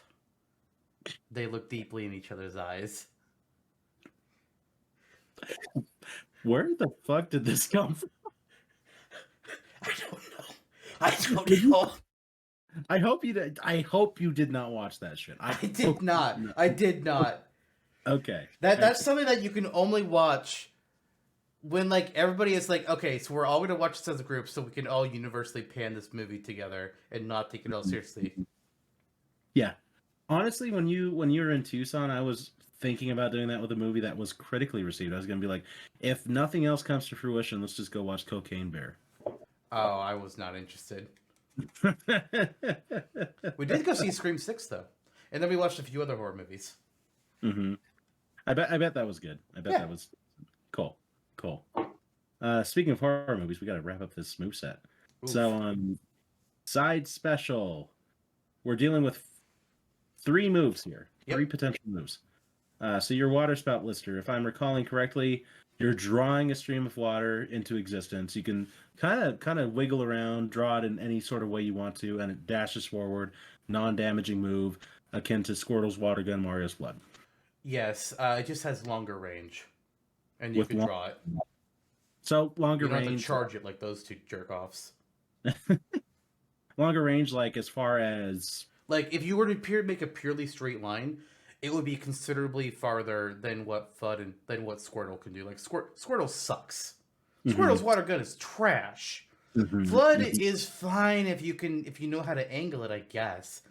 They look deeply in each other's eyes. Where the fuck did this come from? I don't know. I hope you did not watch that shit. I did not. I did not. Okay. That's something that you can only watch when like everybody is like, okay, so we're all going to watch this as a group, so we can all universally pan this movie together and not take it all seriously. Yeah, honestly, when you were in Tucson, I was thinking about doing that with a movie that was critically received. I was going to be like, if nothing else comes to fruition, let's just go watch Cocaine Bear. Oh, I was not interested. We did go see Scream 6 though, and then we watched a few other horror movies. Mm-hmm. I bet that was good. I bet that was cool. Speaking of horror movies, we got to wrap up this moveset. Oof. So, side special, we're dealing with 3 moves here. Yep. 3 potential moves. So your water spout lister, if I'm recalling correctly, you're drawing a stream of water into existence. You can kind of wiggle around, draw it in any sort of way you want to, and it dashes forward. Non-damaging move, akin to Squirtle's water gun, Mario's blood. Yes, it just has longer range, and you can draw it. So longer range. You don't range. have to charge it like those 2 jerk-offs. Longer range, like as far as like if you were to make a purely straight line, it would be considerably farther than what FUD and than what Squirtle can do. Like Squirtle sucks. Squirtle's water gun is trash. Flood is fine if you know how to angle it, I guess.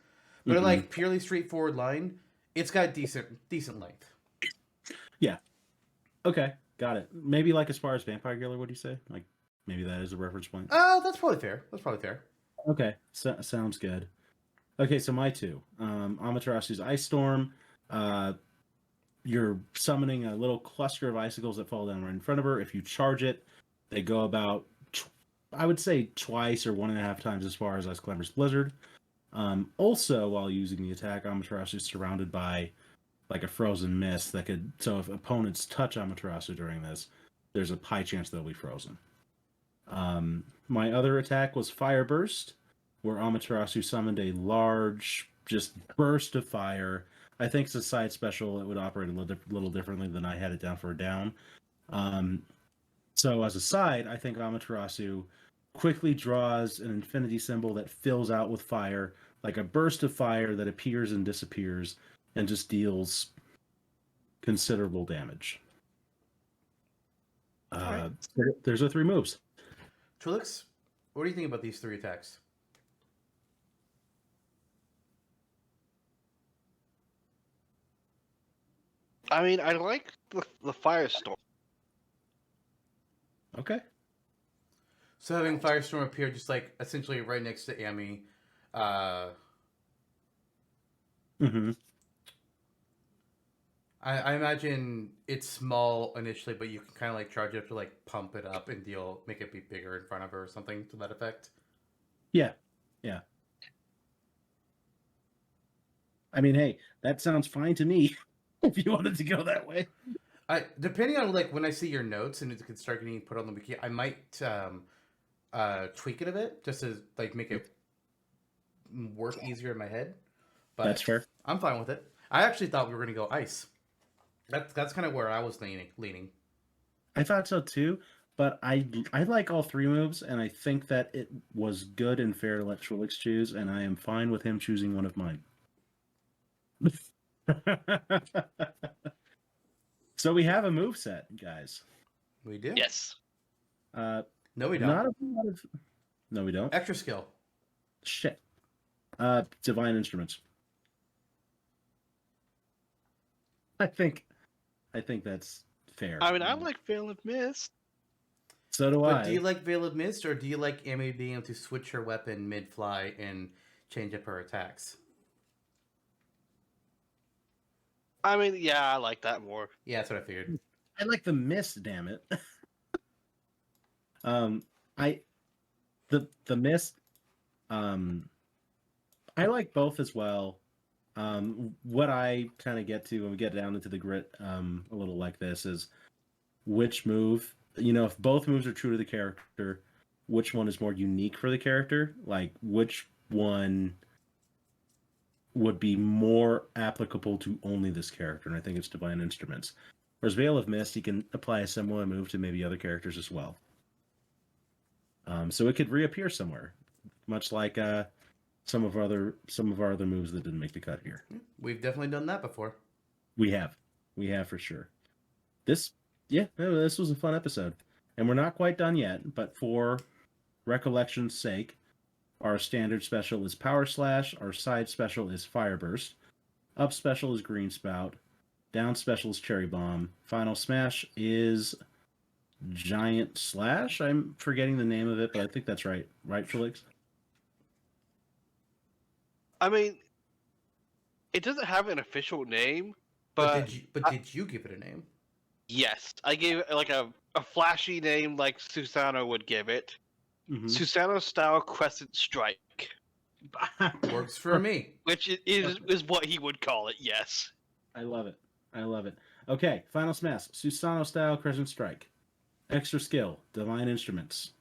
But like purely straightforward line, it's got decent length. Yeah. Okay, got it. Maybe like as far as Vampire Killer, what do you say? Like maybe that is a reference point. Oh, that's probably fair. Okay, sounds good. Okay, so my 2. Amaterasu's Ice Storm. You're summoning a little cluster of icicles that fall down right in front of her. If you charge it, they go about, I would say, twice or 1.5 times as far as Ice Climber's Blizzard. Also, while using the attack, Amaterasu is surrounded by like a frozen mist that could. So if opponents touch Amaterasu during this, there's a high chance they'll be frozen. My other attack was Fire Burst, where Amaterasu summoned a large, just burst of fire. I think it's a side special. It would operate a little differently than I had it down for a down. So as a side, I think Amaterasu quickly draws an infinity symbol that fills out with fire, like a burst of fire that appears and disappears, and just deals considerable damage. Right. There's the 3 moves. Twilix, what do you think about these 3 attacks? I mean, I like the Firestorm. Okay. So having Firestorm appear just like essentially right next to Amy. I imagine it's small initially, but you can kind of like charge it up to like pump it up, and you'll make it be bigger in front of her or something to that effect. Yeah, yeah. I mean, hey, that sounds fine to me. If you wanted to go that way. Depending on like when I see your notes and it can start getting put on the wiki, I might tweak it a bit just to like make it work easier in my head. But That's fair. I'm fine with it. I actually thought we were gonna go ice. That's kind of where I was leaning. I thought so too, but I like all three moves, and I think that it was good and fair to let Twilix choose, and I am fine with him choosing one of mine. So we have a move set, guys. We do. Yes. No, we don't. Not a lot of. No, we don't. Extra skill. Shit. Divine instruments. I think that's fair. I mean, I like Veil of Mist. So do But I. do you like Veil of Mist, or do you like Amy being able to switch her weapon mid-fly and change up her attacks? I mean, yeah, I like that more. Yeah, that's what I figured. I like the mist, damn it. The mist. I like both as well. What I kind of get to when we get down into the grit, a little like this is which move. If both moves are true to the character, which one is more unique for the character? Like which one would be more applicable to only this character? And I think it's Divine Instruments. Whereas Veil of Mist, you can apply a similar move to maybe other characters as well. So it could reappear somewhere, much like some of our other moves that didn't make the cut here. We've definitely done that before. We have for sure. This was a fun episode, and we're not quite done yet. But for recollection's sake, our standard special is Power Slash. Our side special is Fire Burst. Up special is Green Spout. Down special is Cherry Bomb. Final smash is Giant Slash. I'm forgetting the name of it, but I think that's right. Right, Felix? I mean, it doesn't have an official name, But did you give it a name? yes, I gave it like a flashy name like Susano would give it. Mm-hmm. Susano style Crescent Strike. Works for me. Which is what he would call it, yes. I love it. Okay, final smash. Susano style Crescent Strike. Extra skill, Divine Instruments.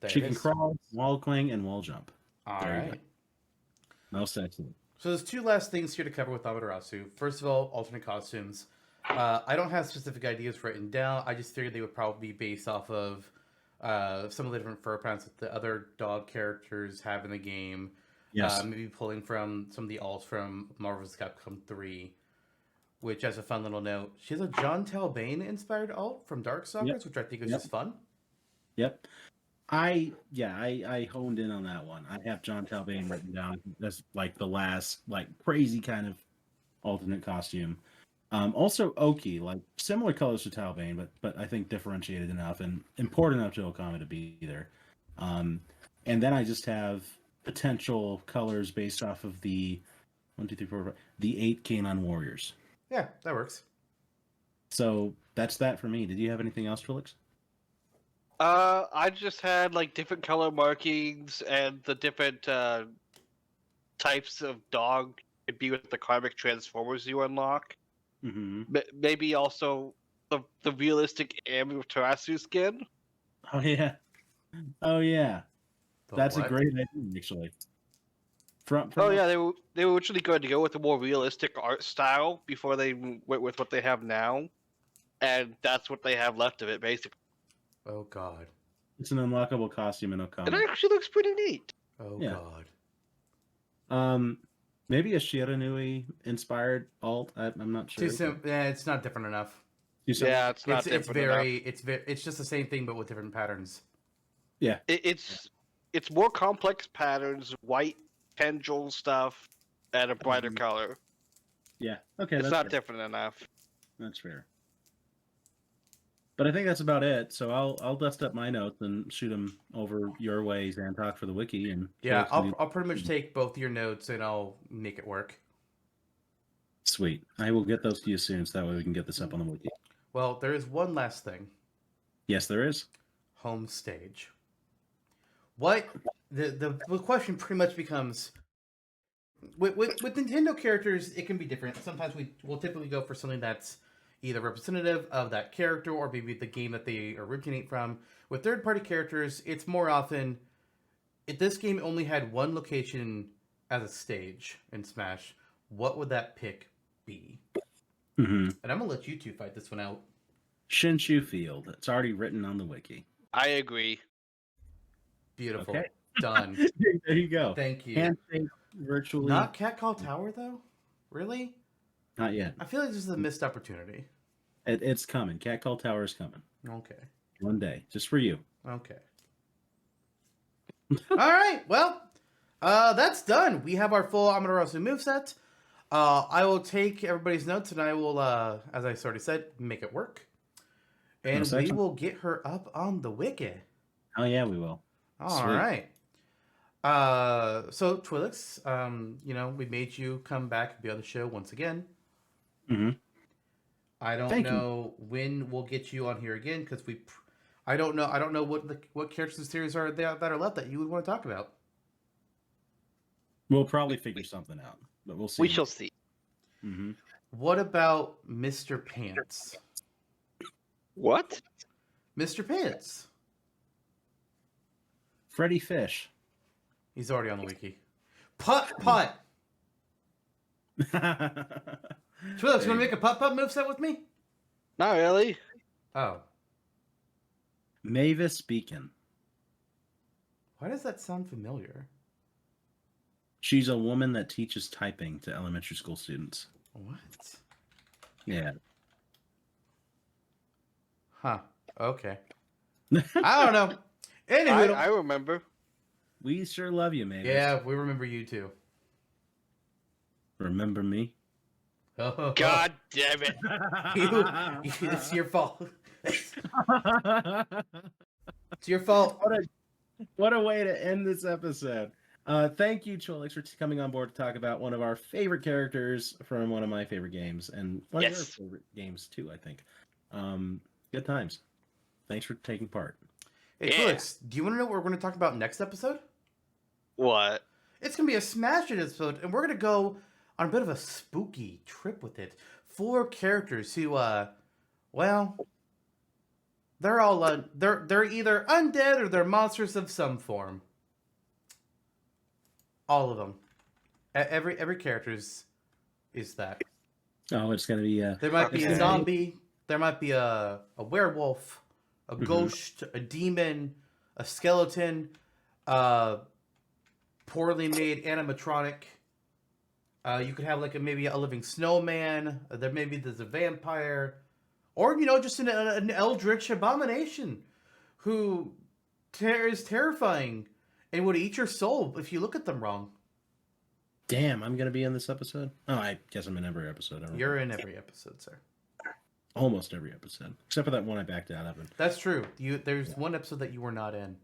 There She it can is. crawl, wall cling, and wall jump. All There you right. go. Most excellent. So there's two last things here to cover with Amaterasu. First of all, alternate costumes. I don't have specific ideas written down. I just figured they would probably be based off of some of the different fur patterns that the other dog characters have in the game. Yes. Maybe pulling from some of the alts from Marvel's Capcom 3, which, as a fun little note, she has a John Talbane inspired alt from Darkstalkers, which I think is just fun. Yep. I honed in on that one. I have John Talbane written down. That's like the last crazy kind of alternate costume. Also Oki, like similar colors to Talbane, but I think differentiated enough and important enough to Okami to be there. And then I just have potential colors based off of the 1, 2, 3, 4, 5, the 8 Canine Warriors. Yeah, that works. So that's that for me. Did you have anything else, Felix? I just had like different color markings and the different types of dog could be with the karmic transformers you unlock. Mm-hmm. Maybe also the realistic Amaterasu skin. Oh yeah. That's what? a great idea, actually. Oh yeah, they were originally going to go with a more realistic art style before they went with what they have now, and that's what they have left of it basically. Oh god. It's an unlockable costume in It Okami. actually looks pretty neat. Oh Yeah. god. Maybe a Shiranui inspired alt. I'm not sure. Too simple. Yeah, it's not different enough. Yeah, it's not It's different enough. it's just the same thing but with different patterns. Yeah. It's more complex patterns, white tendril stuff, and a brighter color. Yeah. Okay. It's That's not fair. different enough. That's fair. But I think that's about it. So I'll dust up my notes and shoot them over your way, Zantok, for the wiki. And Yeah, I'll pretty much take both your notes and I'll make it work. Sweet. I will get those to you soon, so that way we can get this up on the wiki. Well, there is one last thing. Yes, there is. Home stage. What the question pretty much becomes with Nintendo characters, it can be different. Sometimes we'll typically go for something that's either representative of that character or maybe the game that they originate from. With third-party characters, it's more often if this game only had one location as a stage in Smash, what would that pick be? Mm-hmm. And I'm gonna let you two fight this one out. Shinshu Field. It's already written on the wiki. I agree. Beautiful. Okay. Done. There you go. Thank you. Handshake virtually. Not Cat Call Tower, though? Really? Not yet. I feel like this is a missed opportunity. It's coming. Cat Call Tower is coming. Okay. One day. Just for you. Okay. All right. Well, that's done. We have our full Amaterasu moveset. I will take everybody's notes and I will, as I already said, make it work. And we will get her up on the wiki. Oh, yeah, we will. All right. So Twilix, we made you come back and be on the show once again. Mm-hmm. I don't know when we'll get you on here again because I don't know what characters in the series are that are left that you would want to talk about. We'll probably figure something out, but we'll see. We shall see. Mm-hmm. What about Mr. Pants? What? Mr. Pants. Freddy Fish. He's already on the wiki. Putt. Twilix, you want to make a putt moveset with me? Not really. Oh. Mavis Beacon. Why does that sound familiar? She's a woman that teaches typing to elementary school students. What? Yeah. Huh. Okay. I don't know. Anywho, I remember. We sure love you, Mavis. yeah, we remember you too. Remember me? God damn it. It's your fault. It's your fault. What a way to end this episode. Thank you, Twilix, for coming on board to talk about one of our favorite characters from one of my favorite games, and one of your favorite games too, I think. Good times. Thanks for taking part. Hey, Twilix, do you want to know what we're going to talk about next episode? What? It's going to be a Smash episode, and we're going to go on a bit of a spooky trip with it. 4 characters who, they're all they're either undead or they're monsters of some form. All of them. Every character is that. Oh, it's gonna be. There might be a zombie. There might be a werewolf, a ghost, a demon, a skeleton, poorly made animatronic. You could have maybe a living snowman. There's a vampire, or just an eldritch abomination who is terrifying and would eat your soul if you look at them wrong. Damn, I'm gonna be in this episode. Oh, I guess I'm in every episode. You're in every episode, sir. Almost every episode, except for that one I backed out of. That's true. There's one episode that you were not in.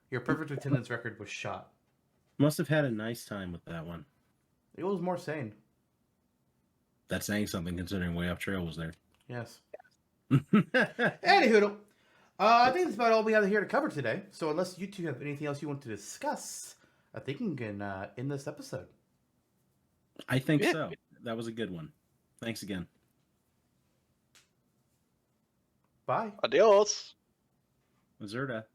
Your perfect attendance record was shot. Must have had a nice time with that one. It was more sane. That's saying something considering Way Off Trail was there. Yes. Anywho, I think that's about all we have here to cover today. So unless you two have anything else you want to discuss, I think we can end this episode. I think so. That was a good one. Thanks again. Bye. Adios. Mazurda.